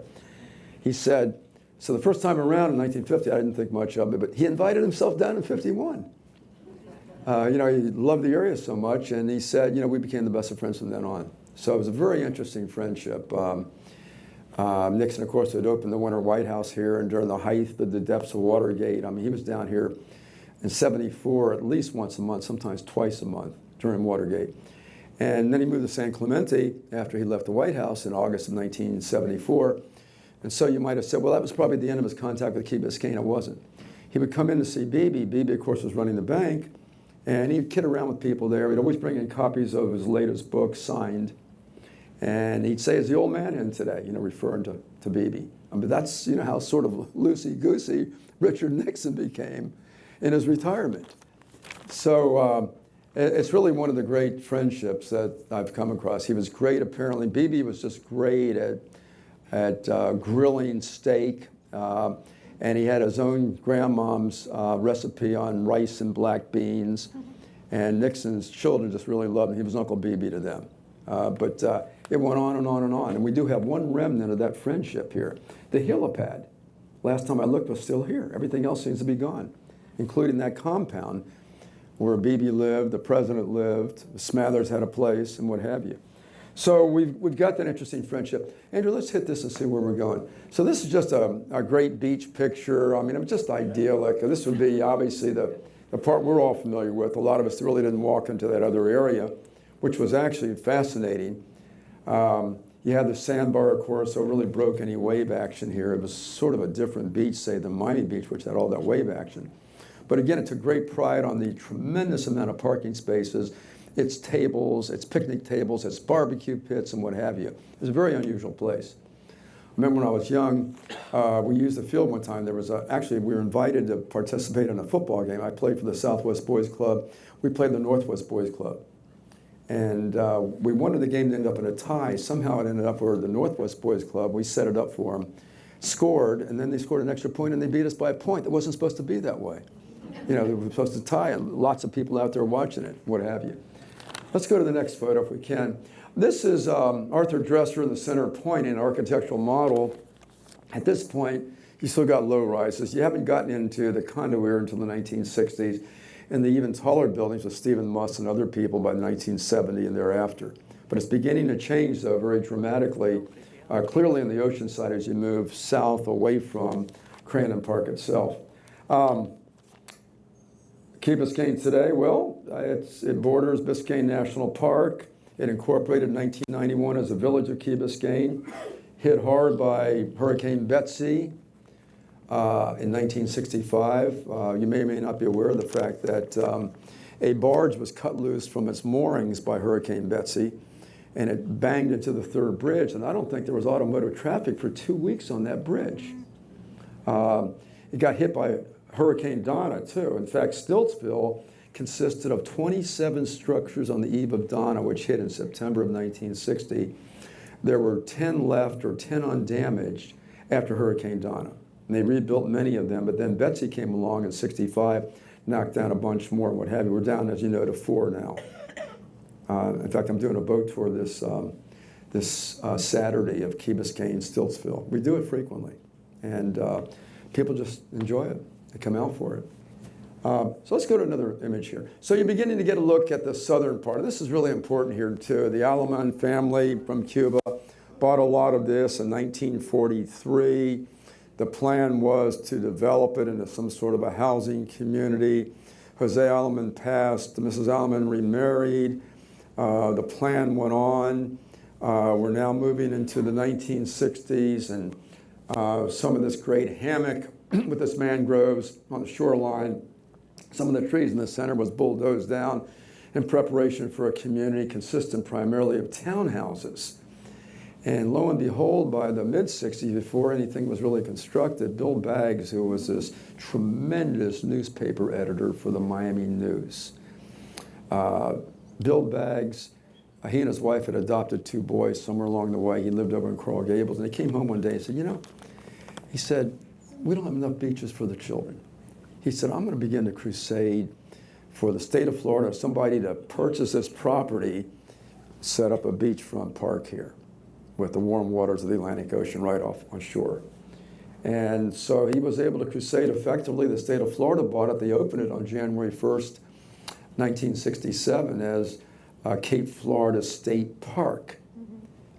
He said, so the first time around in 1950, I didn't think much of it, but he invited himself down in 51. You know, he loved the area so much, and he said, you know, we became the best of friends from then on. So it was a very interesting friendship. Nixon, of course, had opened the Winter White House here, and during the height of the depths of Watergate, I mean, he was down here in '74 at least once a month, sometimes twice a month during Watergate. And then he moved to San Clemente after he left the White House in August of 1974. And so you might have said, well, that was probably the end of his contact with Key Biscayne. It wasn't. He would come in to see B.B. B.B., of course, was running the bank, and he'd kid around with people there. He'd always bring in copies of his latest book signed. And he'd say, is the old man in today? You know, referring to B.B. I mean, that's, you know, how sort of loosey-goosey Richard Nixon became in his retirement. So it's really one of the great friendships that I've come across. He was great, apparently. B.B. was just great at grilling steak. And he had his own grandmom's recipe on rice and black beans. And Nixon's children just really loved him. He was Uncle B.B. to them. But it went on and on and on. And we do have one remnant of that friendship here. The helipad, last time I looked, was still here. Everything else seems to be gone, including that compound where B.B. lived, the president lived, Smathers had a place, and what have you. So we've got that interesting friendship. Andrew, let's hit this and see where we're going. So this is just a great beach picture. I mean, it's just idyllic. This would be obviously the part we're all familiar with. A lot of us really didn't walk into that other area, which was actually fascinating. You had the sandbar, of course, so it really broke any wave action here. It was sort of a different beach, say, than Miami Beach, which had all that wave action. But again, it took great pride on the tremendous amount of parking spaces, its tables, its picnic tables, its barbecue pits, and what have you. It was a very unusual place. I remember when I was young, we used the field one time. There was actually, we were invited to participate in a football game. I played for the Southwest Boys Club. We played the Northwest Boys Club. And we wanted the game to end up in a tie. Somehow it ended up where the Northwest Boys Club, we set it up for them, scored, and then they scored an extra point and they beat us by a point. It wasn't supposed to be that way. You know, they were supposed to tie, and lots of people out there watching it, what have you. Let's go to the next photo if we can. This is Arthur Dresser in the center point, an architectural model. At this point, you still got low rises. You haven't gotten into the condo era until the 1960s, and the even taller buildings with Stephen Muss and other people by 1970 and thereafter. But it's beginning to change, though, very dramatically, clearly in the ocean side as you move south away from Crandon Park itself. Key Biscayne today, well, it borders Biscayne National Park. It incorporated in 1991 as a village of Key Biscayne, hit hard by Hurricane Betsy in 1965. You may or may not be aware of the fact that a barge was cut loose from its moorings by Hurricane Betsy, and it banged into the third bridge, and I don't think there was automotive traffic for 2 weeks on that bridge. It got hit by Hurricane Donna, too. In fact, Stiltsville consisted of 27 structures on the eve of Donna, which hit in September of 1960. There were 10 left or 10 undamaged after Hurricane Donna. And they rebuilt many of them, but then Betsy came along in 65, knocked down a bunch more and what have you. We're down, as you know, to 4 now. In fact, I'm doing a boat tour this Saturday of Key Biscayne, Stiltsville. We do it frequently, and people just enjoy it. They come out for it. So let's go to another image here. So you're beginning to get a look at the southern part. And this is really important here too. The Alemán family from Cuba bought a lot of this in 1943. The plan was to develop it into some sort of a housing community. Jose Alemán passed. Mrs. Alemán remarried. The plan went on. We're now moving into the 1960s, and some of this great hammock with this mangroves on the shoreline. Some of the trees in the center was bulldozed down in preparation for a community consisting primarily of townhouses. And lo and behold, by the mid-60s, before anything was really constructed, Bill Baggs, who was this tremendous newspaper editor for the Miami News, Bill Baggs, he and his wife had adopted 2 boys somewhere along the way. He lived over in Coral Gables, and he came home one day and said, you know, he said, we don't have enough beaches for the children. He said, I'm going to begin a crusade for the state of Florida, somebody to purchase this property, set up a beachfront park here with the warm waters of the Atlantic Ocean right off on shore. And so he was able to crusade effectively. The state of Florida bought it. They opened it on January 1st, 1967 as Cape Florida State Park.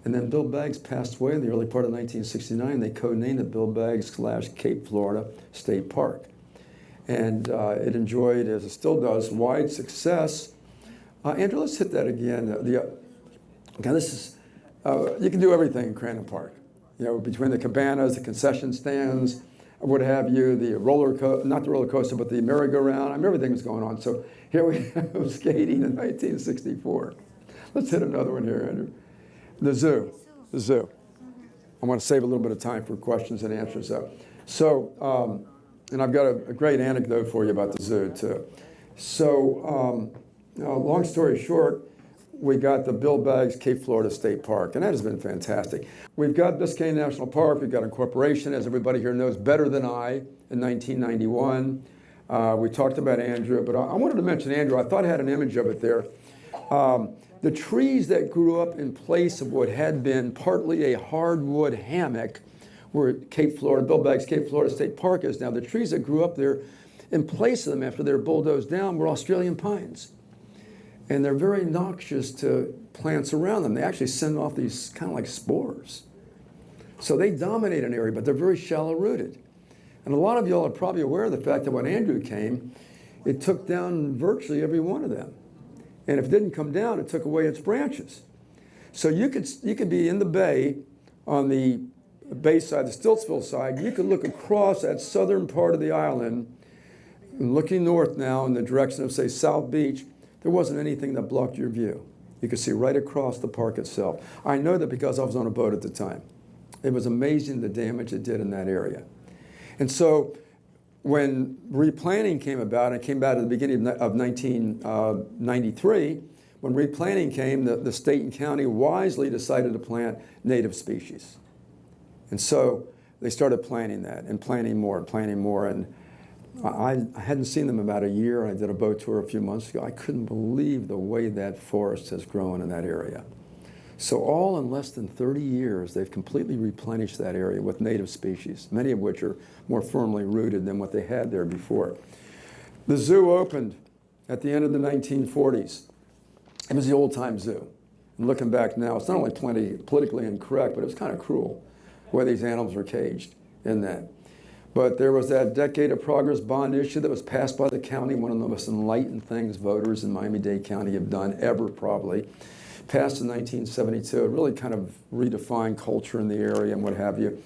And then Bill Baggs passed away in the early part of 1969. They codenamed it Bill Baggs / Cape Florida State Park. And it enjoyed, as it still does, wide success. Andrew, let's hit that again. Okay, this is, you can do everything in Crandon Park. You know, between the cabanas, the concession stands, what have you, the not the roller coaster, but the merry-go-round. I mean, everything was going on. So here we have skating in 1964. Let's hit another one here, Andrew. The zoo. I want to save a little bit of time for questions and answers, though. So, and I've got a great anecdote for you about the zoo, too. So, long story short, we got the Bill Baggs Cape Florida State Park, and that has been fantastic. We've got Biscayne National Park. We've got incorporation, as everybody here knows better than I, in 1991. We talked about Andrew, but I wanted to mention Andrew. I thought I had an image of it there. The trees that grew up in place of what had been partly a hardwood hammock where Cape Florida, Bill Baggs Cape Florida State Park is now, the trees that grew up there in place of them after they were bulldozed down were Australian pines. And they're very noxious to plants around them. They actually send off these kind of like spores. So they dominate an area, but they're very shallow rooted. And a lot of y'all are probably aware of the fact that when Andrew came, it took down virtually every one of them. And if it didn't come down, it took away its branches. So you could be in the bay on the bay side, the Stiltsville side. You could look across that southern part of the island, and looking north now in the direction of, say, South Beach. There wasn't anything that blocked your view. You could see right across the park itself. I know that because I was on a boat at the time. It was amazing the damage it did in that area. And so when replanning came about, and it came about at the beginning of 1993, when replanting came, the state and county wisely decided to plant native species. And so they started planting that and planting more and planting more. And I hadn't seen them about a year. I did a boat tour a few months ago. I couldn't believe the way that forest has grown in that area. So all in less than 30 years, they've completely replenished that area with native species, many of which are more firmly rooted than what they had there before. The zoo opened at the end of the 1940s. It was the old-time zoo. And looking back now, it's not only politically incorrect, but it was kind of cruel where these animals were caged in that. But there was that decade of progress bond issue that was passed by the county, one of the most enlightened things voters in Miami-Dade County have done ever, probably. Passed in 1972. It really kind of redefined culture in the area and what have you.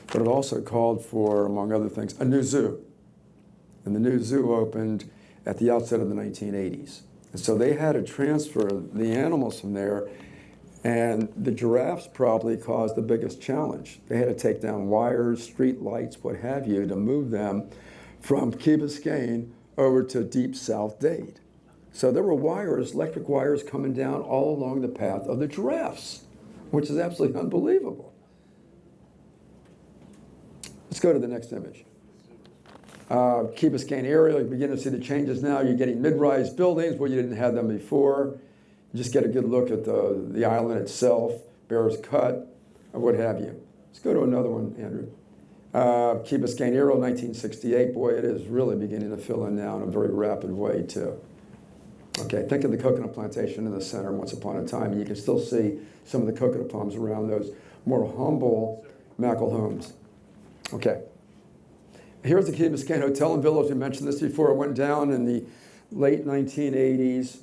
But it also called for, among other things, a new zoo. And the new zoo opened at the outset of the 1980s. And so they had to transfer the animals from there, and the giraffes probably caused the biggest challenge. They had to take down wires, street lights, what have you, to move them from Key Biscayne over to deep South Dade. So there were wires, electric wires coming down all along the path of the giraffes, which is absolutely unbelievable. Let's go to the next image. Key Biscayne area, you begin to see the changes now. You're getting mid-rise buildings where you didn't have them before. You just get a good look at the island itself, Bears Cut, or what have you. Let's go to another one, Andrew. Key Biscayne area, 1968. Boy, it is really beginning to fill in now in a very rapid way, too. Okay, think of the coconut plantation in the center once upon a time. You can still see some of the coconut palms around those more humble Mackle homes. Okay. Here's the Key Biscayne Hotel and Village. We mentioned this before. It went down in the late 1980s,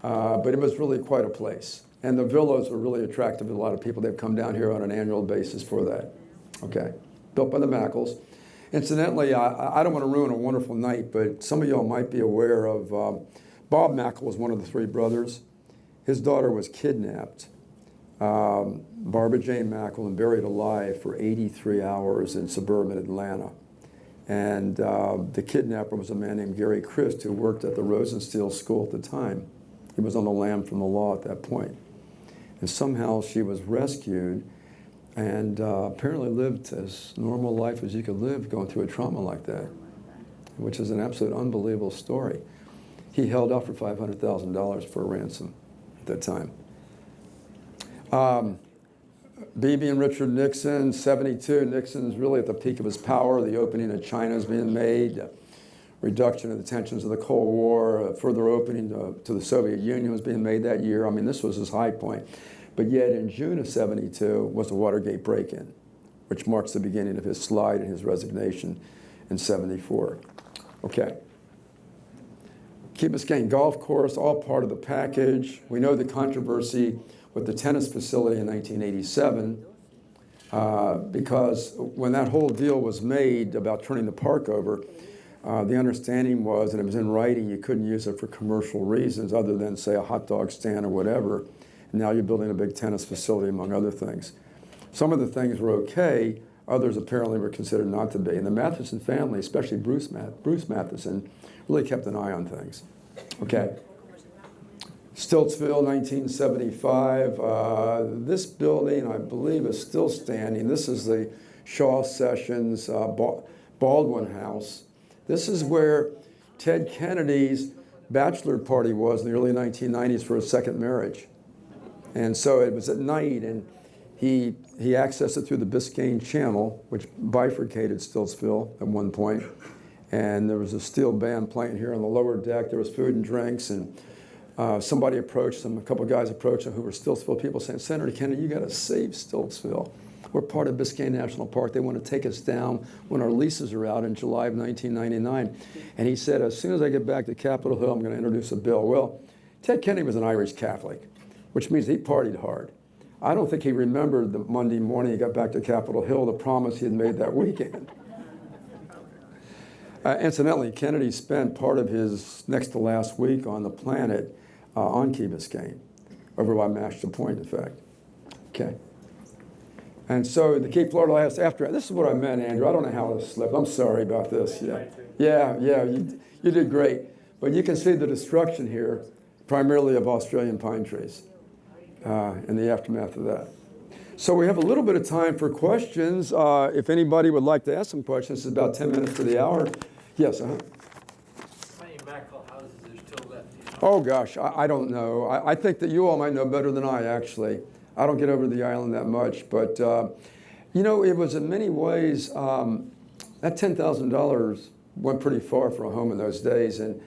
but it was really quite a place. And the villas were really attractive to a lot of people. They've come down here on an annual basis for that. Okay, built by the Mackles. Incidentally, I don't want to ruin a wonderful night, but some of y'all might be aware of Bob Mackle was one of the three brothers. His daughter was kidnapped, Barbara Jane Mackle, and buried alive for 83 hours in suburban Atlanta. And the kidnapper was a man named Gary Christ, who worked at the Rosenstiel School at the time. He was on the lam from the law at that point. And somehow she was rescued and apparently lived as normal life as you could live going through a trauma like that, which is an absolute unbelievable story. He held out for $500,000 for a ransom at that time. Beebe and Richard Nixon, 72. Nixon's really at the peak of his power. The opening of China is being made, reduction of the tensions of the Cold War, further opening to the Soviet Union was being made that year. I mean, this was his high point. But yet in June of 72 was the Watergate break-in, which marks the beginning of his slide and his resignation in 74. Okay. Key Biscayne Golf Course, all part of the package. We know the controversy with the tennis facility in 1987 because when that whole deal was made about turning the park over, the understanding was, and it was in writing, you couldn't use it for commercial reasons other than, say, a hot dog stand or whatever. And now you're building a big tennis facility, among other things. Some of the things were okay, others apparently were considered not to be. And the Matheson family, especially Bruce Matheson, really kept an eye on things. Okay. Stiltsville, 1975. This building, I believe, is still standing. This is the Shaw Sessions Baldwin House. This is where Ted Kennedy's bachelor party was in the early 1990s for his second marriage. And so it was at night, and he accessed it through the Biscayne Channel, which bifurcated Stiltsville at one point. And there was a steel band playing here on the lower deck. There was food and drinks, and somebody approached him, a couple of guys approached him who were Stiltsville people saying, Senator Kennedy, you got to save Stiltsville. We're part of Biscayne National Park. They want to take us down when our leases are out in July of 1999. And he said, as soon as I get back to Capitol Hill, I'm going to introduce a bill. Well, Ted Kennedy was an Irish Catholic, which means he partied hard. I don't think he remembered the Monday morning he got back to Capitol Hill, the promise he had made that weekend. Incidentally, Kennedy spent part of his next to last week on the planet on Key Biscayne, over by Mashta Point, in fact. Okay. And so the Cape Florida last after, this is what I meant, Andrew. I don't know how this slipped. I'm sorry about this. Yeah, you did great. But you can see the destruction here primarily of Australian pine trees in the aftermath of that. So we have a little bit of time for questions. If anybody would like to ask some questions, it's about 10 minutes to the hour. Yes, How many mackerel houses are still left? You know? Oh gosh, I don't know. I think that you all might know better than I actually. I don't get over to the island that much, but you know, it was in many ways, that $10,000 went pretty far for a home in those days. And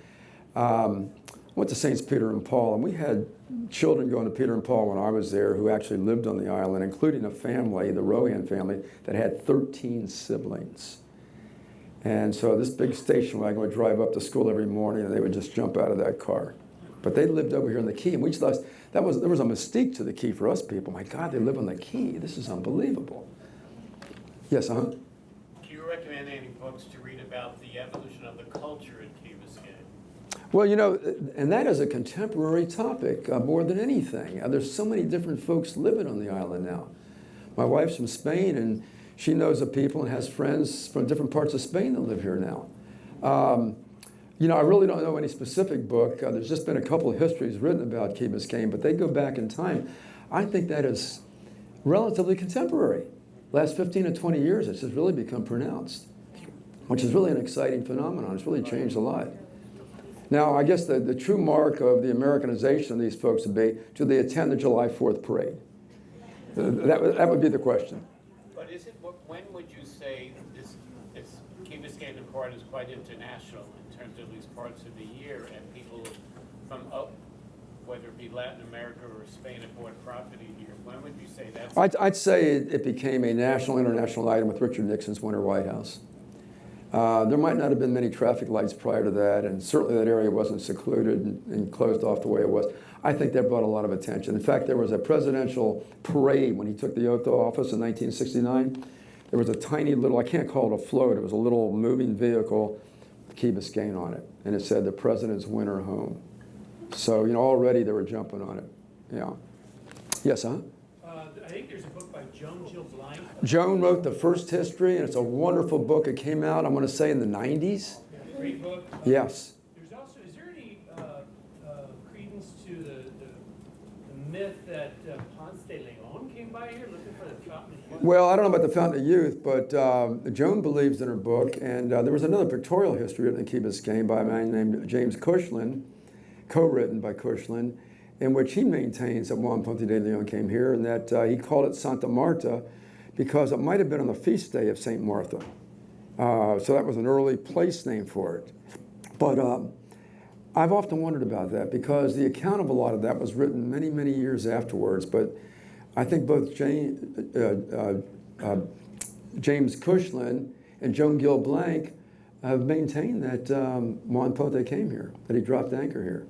went to St. Peter and Paul, and we had children going to Peter and Paul when I was there who actually lived on the island, including a family, the Rohan family, that had 13 siblings. And so this big station wagon would drive up to school every morning, and they would just jump out of that car. But they lived over here in the Key, and we just thought there was a mystique to the Key for us people. My God, they live on the Key. This is unbelievable. Yes, Do you recommend any books to read about the evolution of the culture in Key Biscayne? Well, you know, and that is a contemporary topic more than anything. There's so many different folks living on the island now. My wife's from Spain, and she knows of people and has friends from different parts of Spain that live here now. You know, I really don't know any specific book. There's just been a couple of histories written about Key Biscayne, but they go back in time. I think that is relatively contemporary. Last 15 to 20 years, it's just really become pronounced, which is really an exciting phenomenon. It's really changed a lot. Now, I guess the true mark of the Americanization of these folks would be, do they attend the July 4th parade? That would be the question. But is it, when would you say this Key Biscayne in part is quite international in terms of these parts of the year, and people from whether it be Latin America or Spain have bought property here? When would you say that's? I'd say it became a national, international item with Richard Nixon's Winter White House. There might not have been many traffic lights prior to that, and certainly that area wasn't secluded and closed off the way it was. I think that brought a lot of attention. In fact, there was a presidential parade when he took the oath of office in 1969. There was a tiny little, I can't call it a float, it was a little moving vehicle with Key Biscayne on it, and it said the president's winter home. So, you know, already they were jumping on it. Yeah. Yes, I think there's a book by Joan Jill Blank. Joan wrote the first history, and it's a wonderful book. It came out, I'm going to say, in the 90s. Yeah, great book. Yes. There's also, is there any credence to the myth that Ponce de Leon came by here looking for the fountain of youth? Well, I don't know about the Fountain of Youth, but Joan believes in her book, and there was another pictorial history written in Key Biscayne by a man named James Cushlan, co-written by Cushlan, in which he maintains that Juan Ponce de Leon came here, and that he called it Santa Marta because it might have been on the feast day of St. Martha. So that was an early place name for it. But I've often wondered about that because the account of a lot of that was written many, many years afterwards. But I think both James Cushlan and Joan Gill Blank have maintained that Juan Ponce came here, that he dropped anchor here.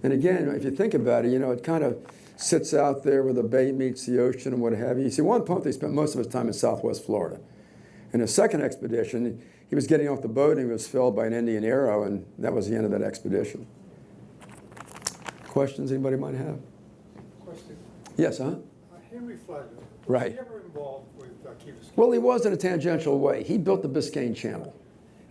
And again, if you think about it, you know, it kind of sits out there where the bay meets the ocean and what have you. You see, Juan Ponce spent most of his time in southwest Florida. In his second expedition, he was getting off the boat and he was felled by an Indian arrow, and that was the end of that expedition. Questions anybody might have? Question. Yes, Henry Flagler. Right. Was he ever involved with Key Biscayne? Well, he was in a tangential way. He built the Biscayne Channel.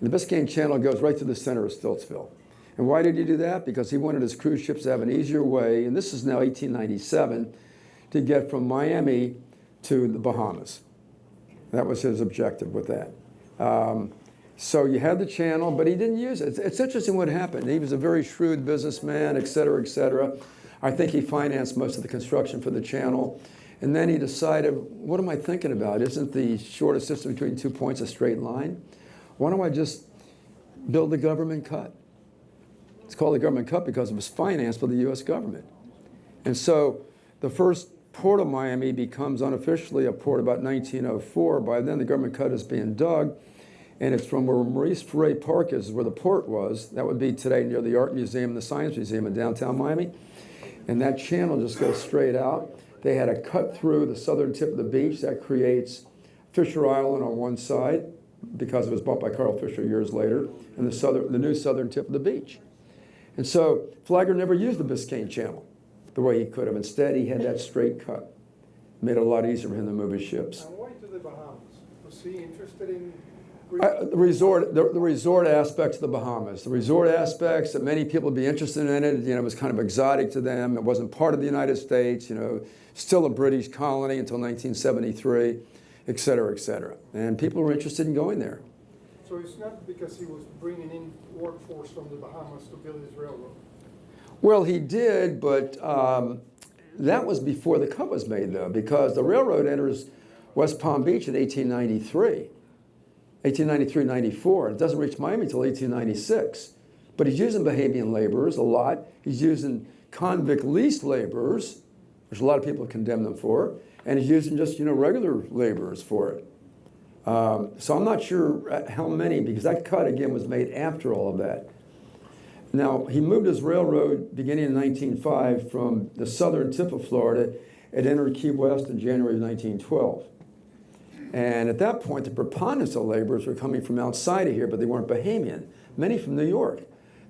And the Biscayne Channel goes right to the center of Stiltsville. And why did he do that? Because he wanted his cruise ships to have an easier way, and this is now 1897, to get from Miami to the Bahamas. That was his objective with that. So you had the channel, but he didn't use it. It's interesting what happened. He was a very shrewd businessman, et cetera, et cetera. I think he financed most of the construction for the channel. And then he decided, what am I thinking about? Isn't the shortest distance between 2 points a straight line? Why don't I just build the government cut? It's called the government cut because it was financed by the U.S. government. And so the first port of Miami becomes unofficially a port about 1904. By then, the government cut is being dug, and it's from where Maurice Ferré Park is, where the port was. That would be today near the Art Museum and the Science Museum in downtown Miami. And that channel just goes straight out. They had to cut through the southern tip of the beach. That creates Fisher Island on one side, because it was bought by Carl Fisher years later, and the new southern tip of the beach. And so Flagler never used the Biscayne Channel the way he could have. Instead, he had that straight cut. Made it a lot easier for him to move his ships. And why to the Bahamas? Was he interested in The resort aspects of the Bahamas. The resort aspects that many people would be interested in it. You know, it was kind of exotic to them. It wasn't part of the United States. You know, still a British colony until 1973, et cetera, et cetera. And people were interested in going there. So it's not because he was bringing in workforce from the Bahamas to build his railroad? Well, he did, but that was before the cut was made, though, because the railroad enters West Palm Beach in 1893. 1893-94. It doesn't reach Miami until 1896. But he's using Bahamian laborers a lot. He's using convict leased laborers, which a lot of people have condemned them for, and he's using just, you know, regular laborers for it. So I'm not sure how many, because that cut, again, was made after all of that. Now, he moved his railroad beginning in 1905 from the southern tip of Florida. It entered Key West in January of 1912. And at that point, the preponderance of laborers were coming from outside of here, but they weren't Bahamian, many from New York.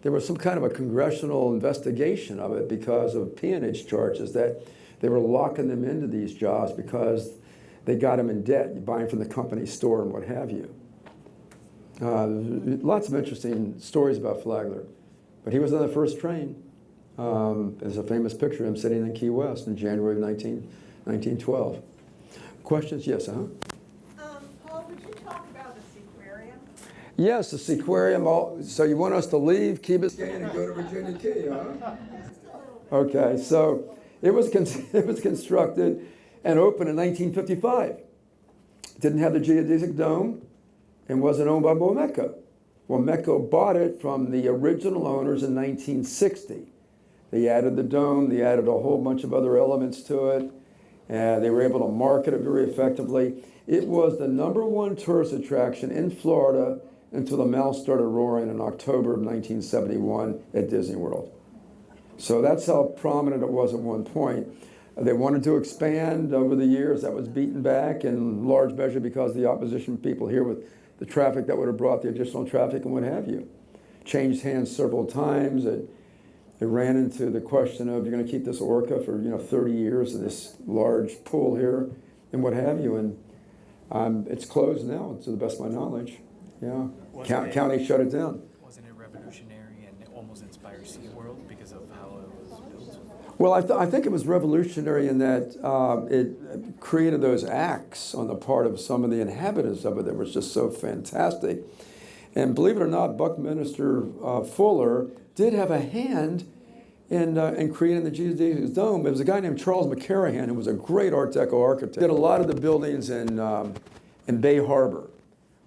There was some kind of a congressional investigation of it because of peonage charges, that they were locking them into these jobs because they got them in debt, buying from the company store and what have you. Lots of interesting stories about Flagler. But he was on the first train. There's a famous picture of him sitting in Key West in January of 1912. Questions? Yes, Paul, would you talk about the seaquarium? Yes, the seaquarium. So you want us to leave Key Biscayne and go to Virginia Key, huh? Okay, so it was constructed and opened in 1955. Didn't have the geodesic dome and wasn't owned by Womeco. Womeco bought it from the original owners in 1960. They added the dome, they added a whole bunch of other elements to it, and they were able to market it very effectively. It was the #1 tourist attraction in Florida until the mouth started roaring in October of 1971 at Disney World. So that's how prominent it was at one point. They wanted to expand over the years. That was beaten back in large measure because of the opposition people here with the traffic that would have brought the additional traffic and what have you. Changed hands several times. It ran into the question of, you're going to keep this orca for 30 years in this large pool here and what have you. And it's closed now, to the best of my knowledge. Yeah, county shut it down. Wasn't it revolutionary and almost inspired SeaWorld because of how it was built? Well, I think it was revolutionary in that it created those acts on the part of some of the inhabitants of it that was just so fantastic. And believe it or not, Buckminster Fuller did have a hand in creating the geodesic dome. There was a guy named Charles McCarrahan who was a great Art Deco architect. Did a lot of the buildings in Bay Harbor.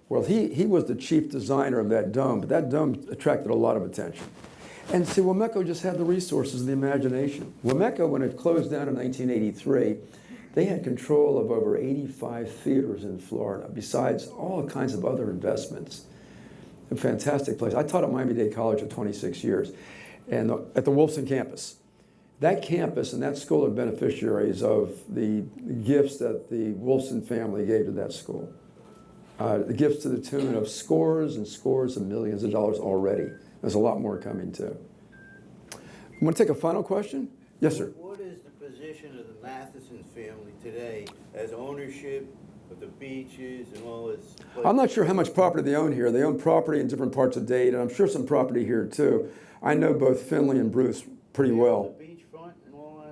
Well, he was the chief designer of that dome, but that dome attracted a lot of attention. And see, Womeco just had the resources and the imagination. Womeco, when it closed down in 1983, they had control of over 85 theaters in Florida, besides all kinds of other investments. A fantastic place. I taught at Miami-Dade College for 26 years, and at the Wolfson campus. That campus and that school are beneficiaries of the gifts that the Wolfson family gave to that school. The gifts to the tune of scores and scores of millions of dollars already. There's a lot more coming too. You want to take a final question? Yes, sir. What is the position of the Matheson family today as ownership of the beaches and all this? I'm not sure how much property they own here. They own property in different parts of Dade, and I'm sure some property here too. I know both Finley and Bruce pretty well. The beachfront and all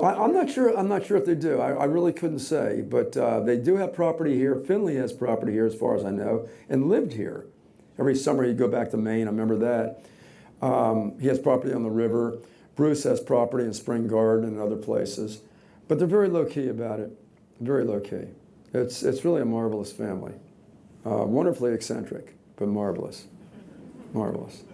that? I'm not sure. I'm not sure if they do. I really couldn't say, but they do have property here. Finley has property here, as far as I know, and lived here. Every summer he'd go back to Maine. I remember that. He has property on the river. Bruce has property in Spring Garden and other places, but they're very low key about it. Very low key. It's really a marvelous family. Wonderfully eccentric, but marvelous. Marvelous.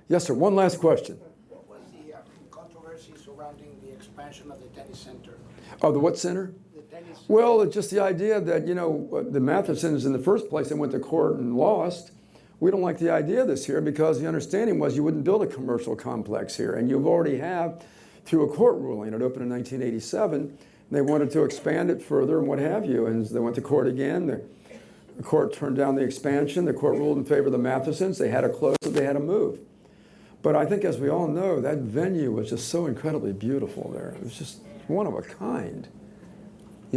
Yes, sir. One last question. What was the controversy surrounding the expansion of the tennis center? Oh, the what center? The tennis. Well, it's just the idea that, the Mathesons in the first place, they went to court and lost. We don't like the idea of this here because the understanding was you wouldn't build a commercial complex here. And you already have, through a court ruling, it opened in 1987. They wanted to expand it further and what have you. And they went to court again. The court turned down the expansion. The court ruled in favor of the Mathesons. They had to close it. They had to move. But I think, as we all know, that venue was just so incredibly beautiful there. It was just one of a kind.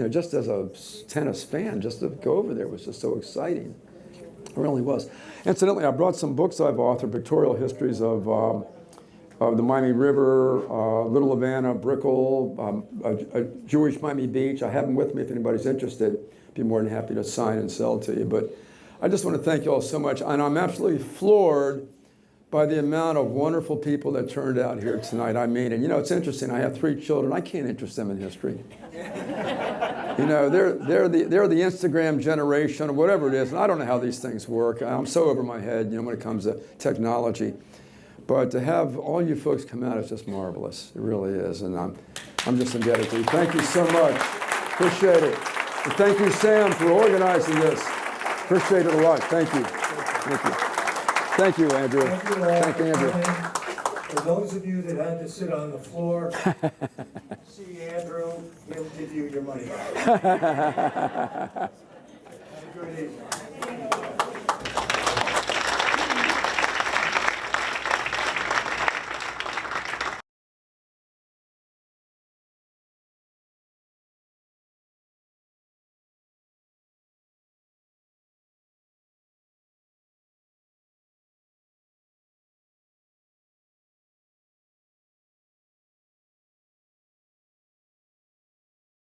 just as a tennis fan, just to go over there was just so exciting. It really was. Incidentally, I brought some books I've authored, pictorial histories of the Miami River, Little Havana, Brickell, a Jewish Miami Beach. I have them with me if anybody's interested. I'd be more than happy to sign and sell to you. But I just want to thank you all so much. And I'm absolutely floored by the amount of wonderful people that turned out here tonight. I mean, and it's interesting. I have 3 children. I can't interest them in history. They're the Instagram generation or whatever it is. And I don't know how these things work. I'm so over my head, when it comes to technology. But to have all you folks come out is just marvelous. It really is. And I'm just indebted to you. Thank you so much. Appreciate it. And thank you, Sam, for organizing this. Appreciate it a lot. Thank you. Thank you. Thank you, Andrew. Thank you, Andrew. For those of you that had to sit on the floor, see Andrew, he'll give you your money back. Have a good evening.